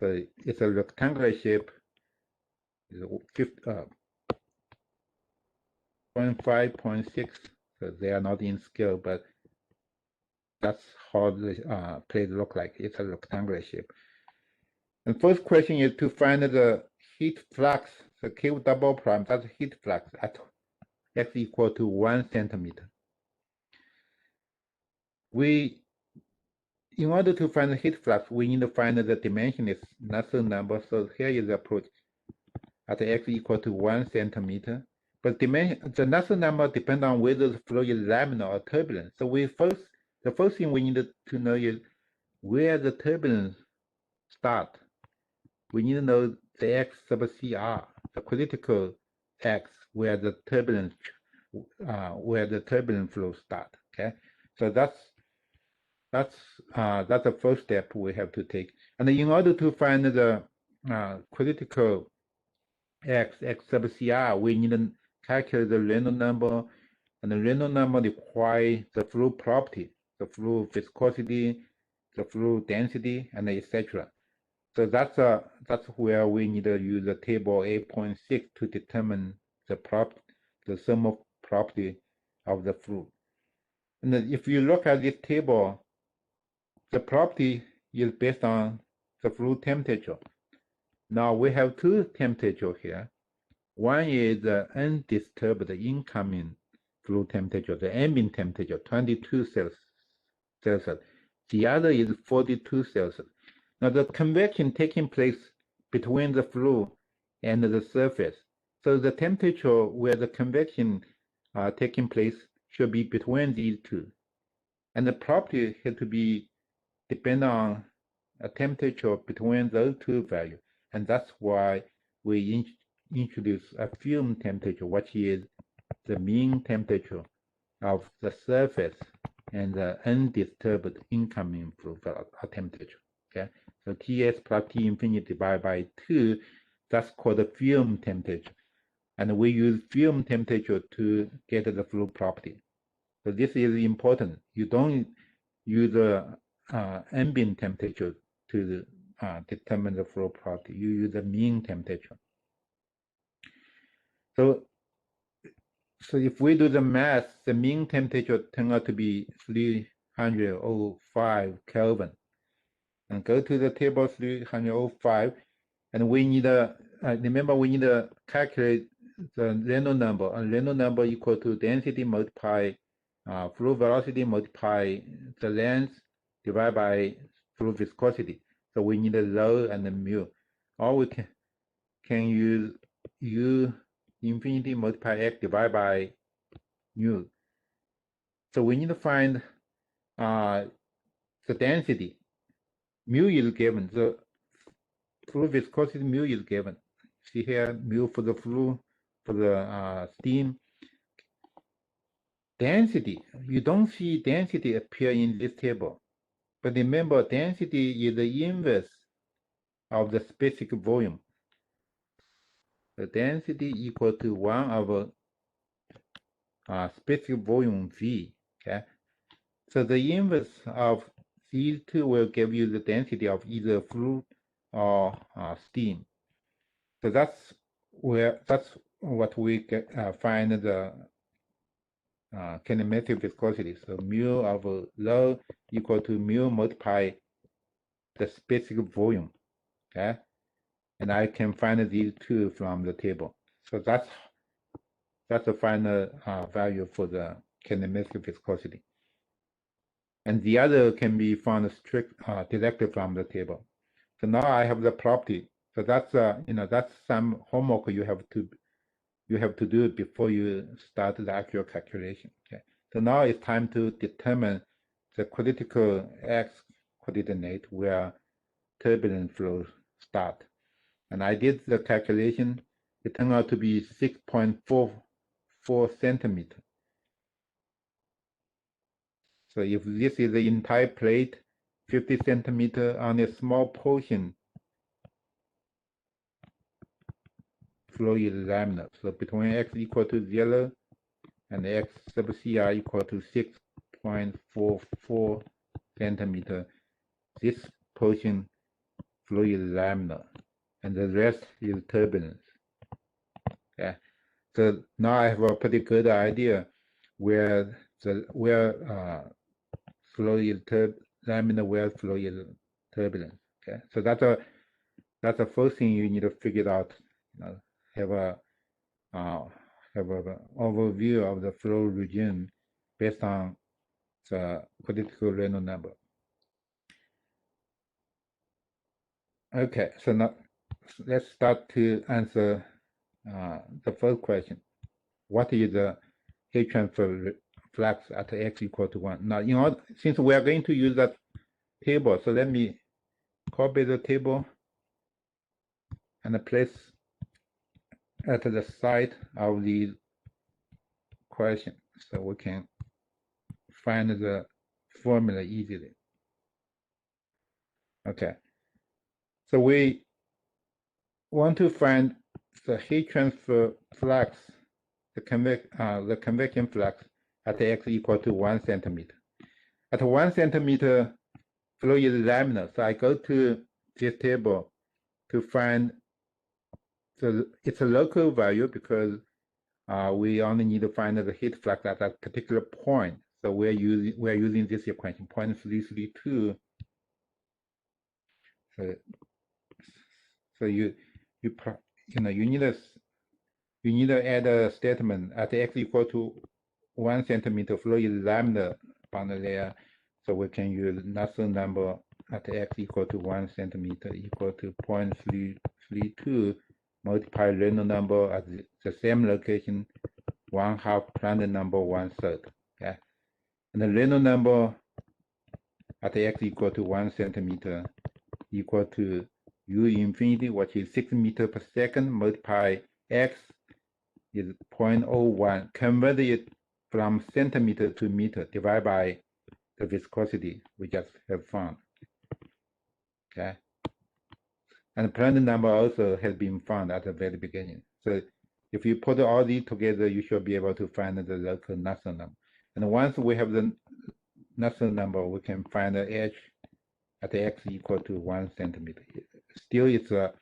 Speaker 1: So it's a rectangular shape. It's 0.5, 0.6. So they are not in scale, but that's how the plate look like. It's a rectangular shape. And first question is to find the heat flux. So Q double prime, that's heat flux at x equal to 1 centimeter. In order to find the heat flux, we need to find the dimensionless Nusselt number. So here is the approach at x equal to 1 centimeter. But the Nusselt number depends on whether the flow is laminar or turbulent. So the first thing we need to know is where the turbulence start. We need to know the x sub CR, the critical x, where the turbulent flow start. Okay, so that's the first step we have to take. And in order to find the critical x sub CR, we need to calculate the Reynolds number, and the Reynolds number requires the flow property, the flow viscosity, the flow density, and etc. So that's where we need to use the table 8.6 to determine the thermal property of the flow. And if you look at this table, the property is based on the flow temperature. Now we have two temperatures here. One is the undisturbed incoming flow temperature, the ambient temperature, 22 Celsius. The other is 42 Celsius. Now the convection taking place between the flow and the surface. So the temperature where the convection taking place should be between these two. And the property has to be depend on a temperature between those two values. And that's why we introduce a film temperature, which is the mean temperature of the surface and the undisturbed incoming flow temperature. Okay, so Ts plus T infinity divided by 2, that's called the film temperature. And we use film temperature to get the flow property. So this is important. You don't use the ambient temperature to determine the flow property. You use the mean temperature. So if we do the math, the mean temperature turns out to be 305 Kelvin. And go to the table 305, and we need remember we need to calculate the Reynolds number. And Reynolds number equal to density multiplied flow velocity multiply the length divided by flow viscosity. So we need a rho and a mu. Or we can use U infinity multiply x divided by mu. So we need to find the density. Mu is given. The flow viscosity mu is given. See here, mu for the flow, for the steam. Density, you don't see density appear in this table. But remember, density is the inverse of the specific volume. The density equal to 1 over specific volume V. Okay, so the inverse of these two will give you the density of either fluid or steam. So that's what we find the kinematic viscosity. So mu of rho equal to mu multiply the specific volume. Okay, and I can find these two from the table. So that's the final value for the kinematic viscosity. And the other can be found directly from the table. So now I have the property. So that's that's some homework you have to do before you start the actual calculation. Okay. So now it's time to determine the critical x coordinate where turbulent flows start. And I did the calculation. It turned out to be 6.44 centimeter. So if this is the entire plate, 50 centimeter on a small portion, flow is laminar. So between x equal to 0 and x sub CR equal to 6.44 centimeter, this portion flow is laminar, and the rest is turbulence. Okay. So now I have a pretty good idea where flow is laminar, where flow is turbulent. Okay, so that's the first thing you need to figure out. Have a overview of the flow regime based on the critical Reynolds number. Okay, so now let's start to answer the first question. What is the heat transfer flux at x equal to 1? Now, since we are going to use that table, so let me copy the table and place at the side of the question, so we can find the formula easily. Okay, so we want to find the heat transfer flux, the convection flux at x equal to 1 centimeter. At 1 centimeter, flow is laminar. So I go to this table to find, so it's a local value because we only need to find the heat flux at that particular point. So we're using this equation, 0.332. So you need to add a statement at x equal to 1 centimeter, flow is laminar boundary layer. So we can use Nusselt number at x equal to 1 centimeter equal to 0.332 multiply Reynolds number at the same location, 1/2 Prandtl number 1/3. Okay, and the Reynolds number at x equal to 1 centimeter equal to U infinity, which is 6 meters per second, multiply x is 0.01. Convert it from centimeter to meter, divided by the viscosity we just have found. Okay, and the Prandtl number also has been found at the very beginning. So if you put all these together, you should be able to find the local Nusselt number. And once we have the Nusselt number, we can find the h at x equal to 1 centimeter. Still, it's a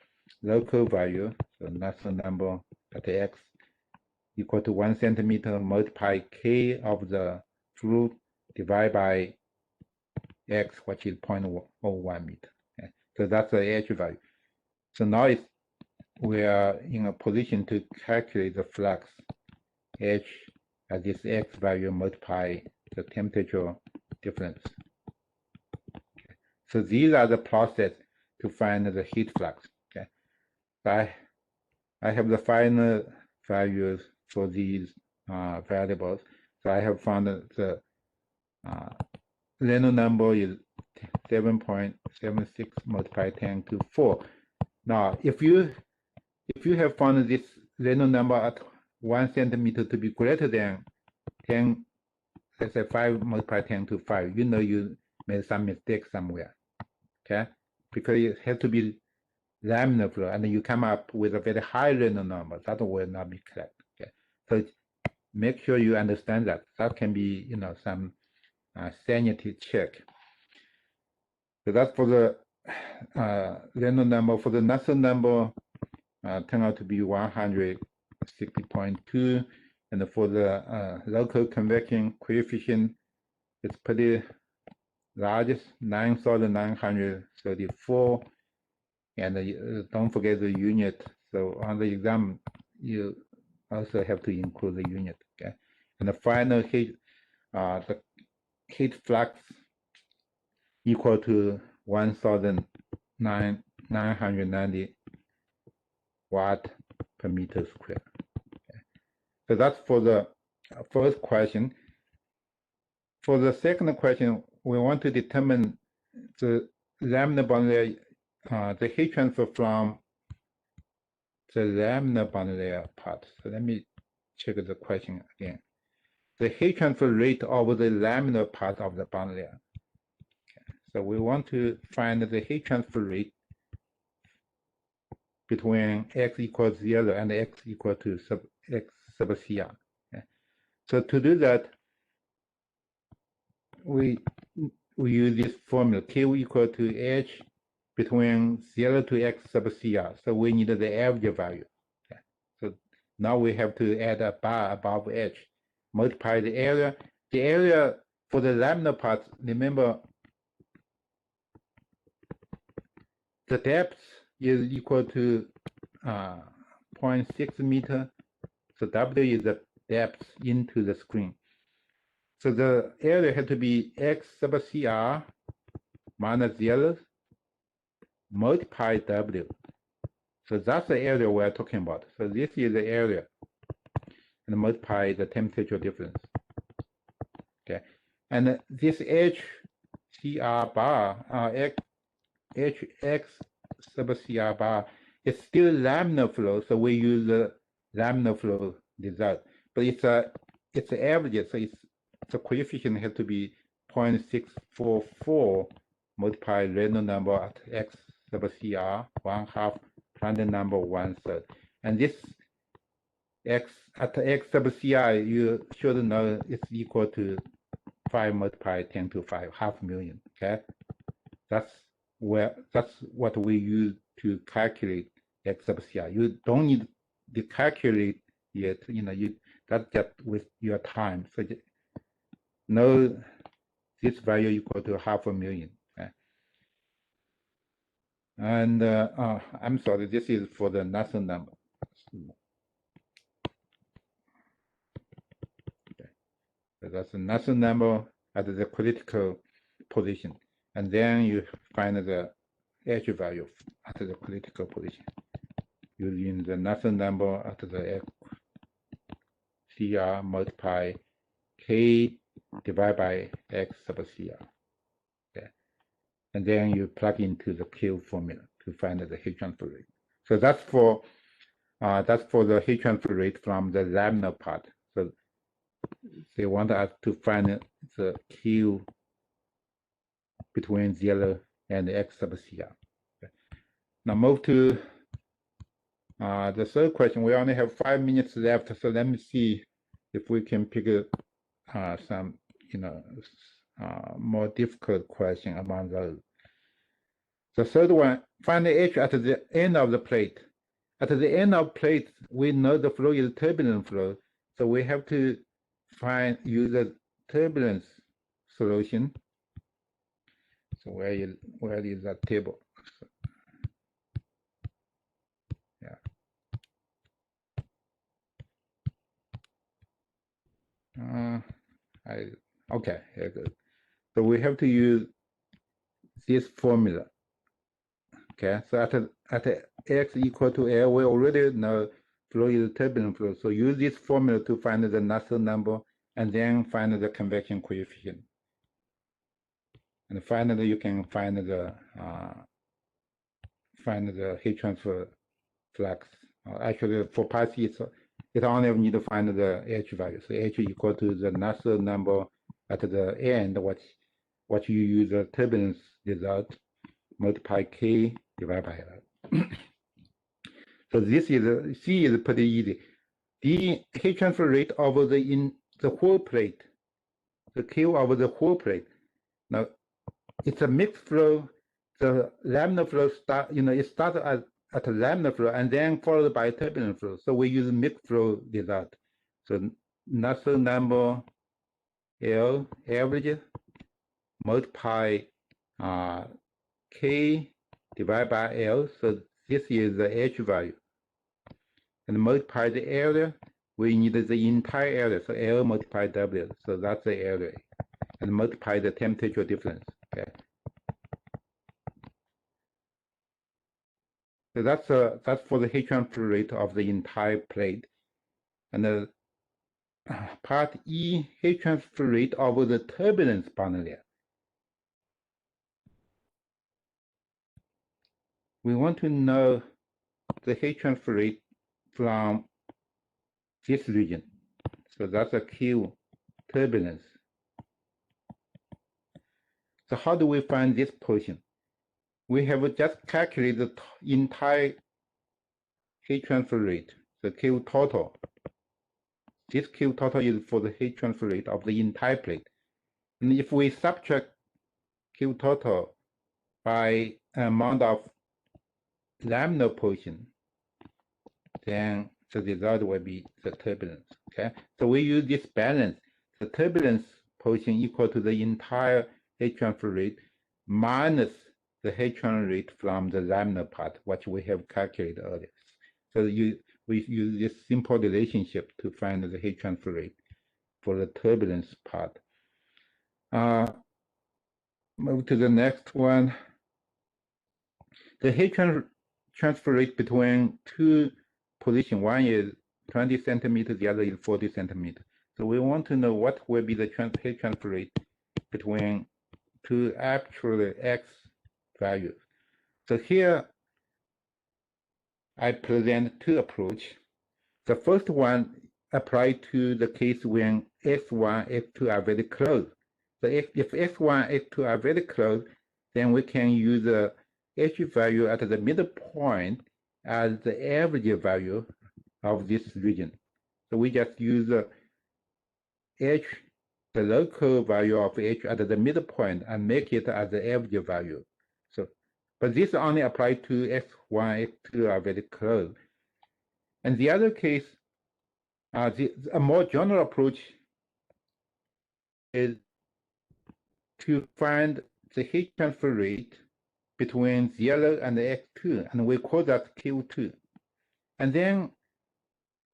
Speaker 1: local value. So Nusselt number at x equal to 1 centimeter multiply k of the fluid divided by x, which is 0.01 meter. Okay. So that's the h value. So now we are in a position to calculate the flux h at this x value multiply the temperature difference. Okay. So these are the process to find the heat flux. Okay. So I have the final values for these variables. So I have found the Reynolds number is 7.76 multiplied 10 to 4. Now, if you have found this Reynolds number at 1 centimeter to be greater than 10, let's say 5 multiplied 10 to 5, you know you made some mistake somewhere, okay? Because it has to be laminar flow, and you come up with a very high Reynolds number. That will not be correct, okay? So make sure you understand that. That can be, some sanity check. So that's for the Reynolds number. For the Nusselt number, turned out to be 160.2, and for the local convection coefficient, it's pretty large, 9,934, and don't forget the unit. So on the exam, you also have to include the unit. Okay, and the final heat, the heat flux equal to 1,990 watt per meter square. Okay. So that's for the first question. For the second question, we want to determine the laminar boundary layer, the heat transfer from the laminar boundary layer part. So let me check the question again. The heat transfer rate over the laminar part of the boundary layer. Okay. So we want to find the heat transfer rate between x equals 0 and x equal to x sub CR. Okay. So to do that, we use this formula, Q equal to H between 0 to x sub CR. So we need the average value. Okay. So now we have to add a bar above H, multiply the area. The area for the laminar part, remember, the depth is equal to 0.6 meter. So W is the depth into the screen. So the area has to be x sub CR minus 0 multiply W. So that's the area we're talking about. So this is the area, and multiply the temperature difference. Okay, and this HCR bar, HX sub CR bar is still laminar flow, so we use the laminar flow result. But it's an average, so the coefficient has to be 0.644 multiply Reynolds number at x sub CR 1/2 Prandtl number 1/3. And this x at x sub CR, you should know it's equal to 5 multiplied 10 to 5, 500,000. Okay, that's what we use to calculate x sub CR. You don't need to calculate yet. That's just with your time. So know this value equal to 500,000. Okay? And I'm sorry, this is for the Nusselt number. Okay. So that's the Nusselt number at the critical position, and then you find the H value at the critical position using the Nusselt number at the CR multiply K divided by X sub CR. Okay. And then you plug into the Q formula to find the heat transfer rate. So that's for the heat transfer rate from the laminar part. So they want us to find the Q between 0 and X sub CR. Okay. Now move to the third question. We only have 5 minutes left, so let me see if we can pick some, more difficult question among those. The third one, find the H at the end of the plate. At the end of plate, we know the flow is turbulent flow, so we have to use the turbulence solution. So where is that table? Yeah. Okay, very good. So we have to use this formula. Okay, so at x equal to L, we already know flow is turbulent flow. So use this formula to find the Nusselt number and then find the convection coefficient. And finally, you can find the heat transfer flux. Actually, for part C, it only need to find the H value. So H equal to the Nusselt number at the end, what you use the turbulence result, multiply K divided by L. So this is C is pretty easy. The heat transfer rate over the whole plate, the Q over the whole plate. Now it's a mixed flow. The laminar flow it starts at a laminar flow and then followed by turbulent flow. So we use mixed flow result. So Nusselt number L average multiply K divided by L. So this is the H value. And multiply the area, we need the entire area. So L multiply W. So that's the area. And multiply the temperature difference. Okay. So that's for the heat transfer rate of the entire plate. And the part E, heat transfer rate over the turbulence boundary layer. We want to know the heat transfer rate from this region. So that's a Q turbulence. So how do we find this portion? We have just calculated the entire heat transfer rate, the Q total. This Q total is for the heat transfer rate of the entire plate. And if we subtract Q total by amount of laminar portion, then the result will be the turbulence. Okay, so we use this balance. The turbulence portion equal to the entire heat transfer rate minus the heat transfer rate from the laminar part, which we have calculated earlier. So we use this simple relationship to find the heat transfer rate for the turbulence part. Move to the next one. The heat transfer rate between two positions, one is 20 centimeters, the other is 40 centimeters. So we want to know what will be the heat transfer rate between two actual X values. So here I present two approaches. The first one applies to the case when S1, S2 are very close. So if S1, S2 are very close, then we can use the H value at the middle point as the average value of this region. So we just use H, the local value of H at the middle point and make it as the average value. So, but this only applies to S1, S2 are very close. And the other case, a more general approach is to find the heat transfer rate between 0 and X2, and we call that Q2. And then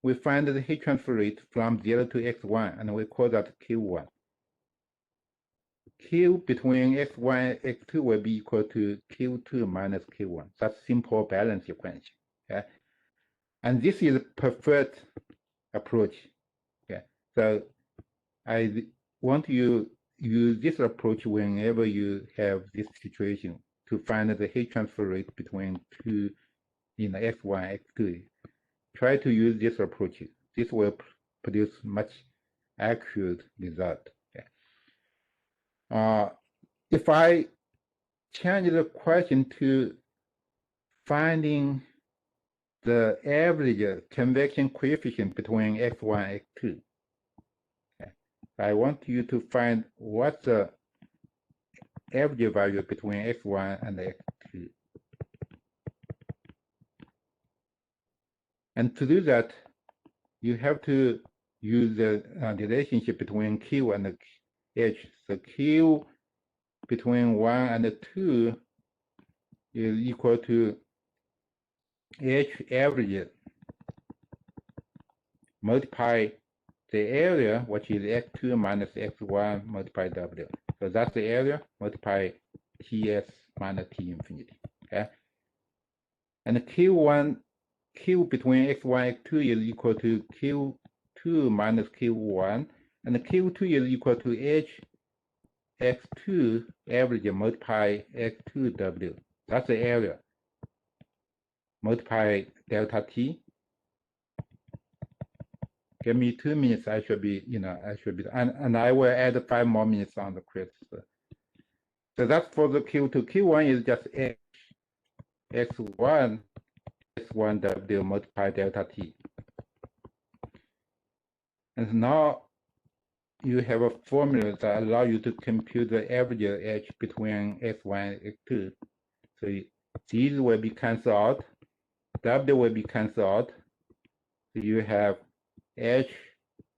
Speaker 1: we find the heat transfer rate from 0 to X1, and we call that Q1. Q between X1 and X2 will be equal to Q2 minus Q1. That's simple balance equation. Okay? And this is a preferred approach. Okay? So I want you use this approach whenever you have this situation to find the heat transfer rate between two X1, X2. Try to use this approach. This will produce much accurate result. Okay. If I change the question to finding the average convection coefficient between X1 and X2, okay, I want you to find what's the average value between X1 and X2. And to do that, you have to use the relationship between Q and H. So Q between 1 and 2 is equal to H average multiply the area, which is x2 minus x1 multiplied w. So that's the area multiply Ts minus T infinity. Okay. And Q1, Q between x1 and x2 is equal to Q2 minus Q1, and Q2 is equal to H x2 average multiply x2w. That's the area. Multiply delta t. Give me 2 minutes. I should be, and I will add 5 more minutes on the quiz. So that's for the Q2. Q1 is just x1 x1w multiply delta t. And now you have a formula that allows you to compute the average h between x1 and x2. So these will be cancelled out. W will be cancelled out. So you have h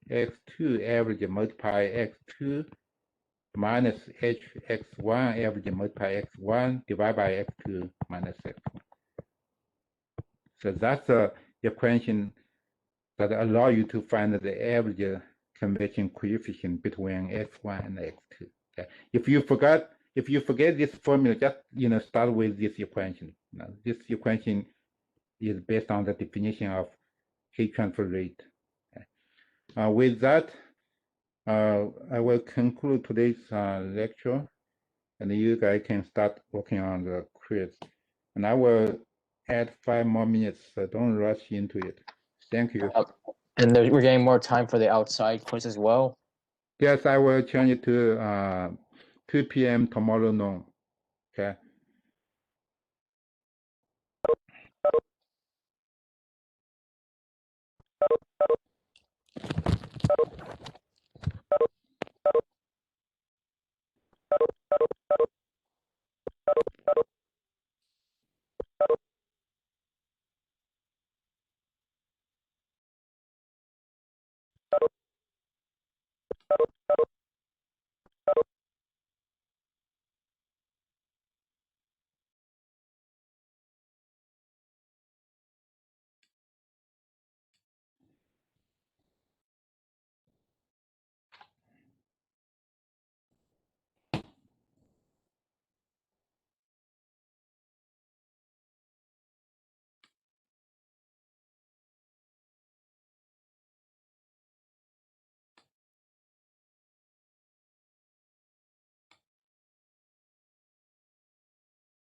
Speaker 1: x2 average multiply x2 minus h x1 average multiply x1 divided by x2 minus x1. So that's the equation that allow you to find the average convection coefficient between x1 and x2. Okay. If you forget this formula, just start with this equation. Now, this equation is based on the definition of heat transfer rate. Okay. With that, I will conclude today's lecture, and you guys can start working on the quiz. And I will add 5 more minutes, so don't rush into it. Thank you.
Speaker 4: And we're getting more time for the outside quiz as well.
Speaker 1: Yes, I will change it to 2 p.m. tomorrow noon. Okay.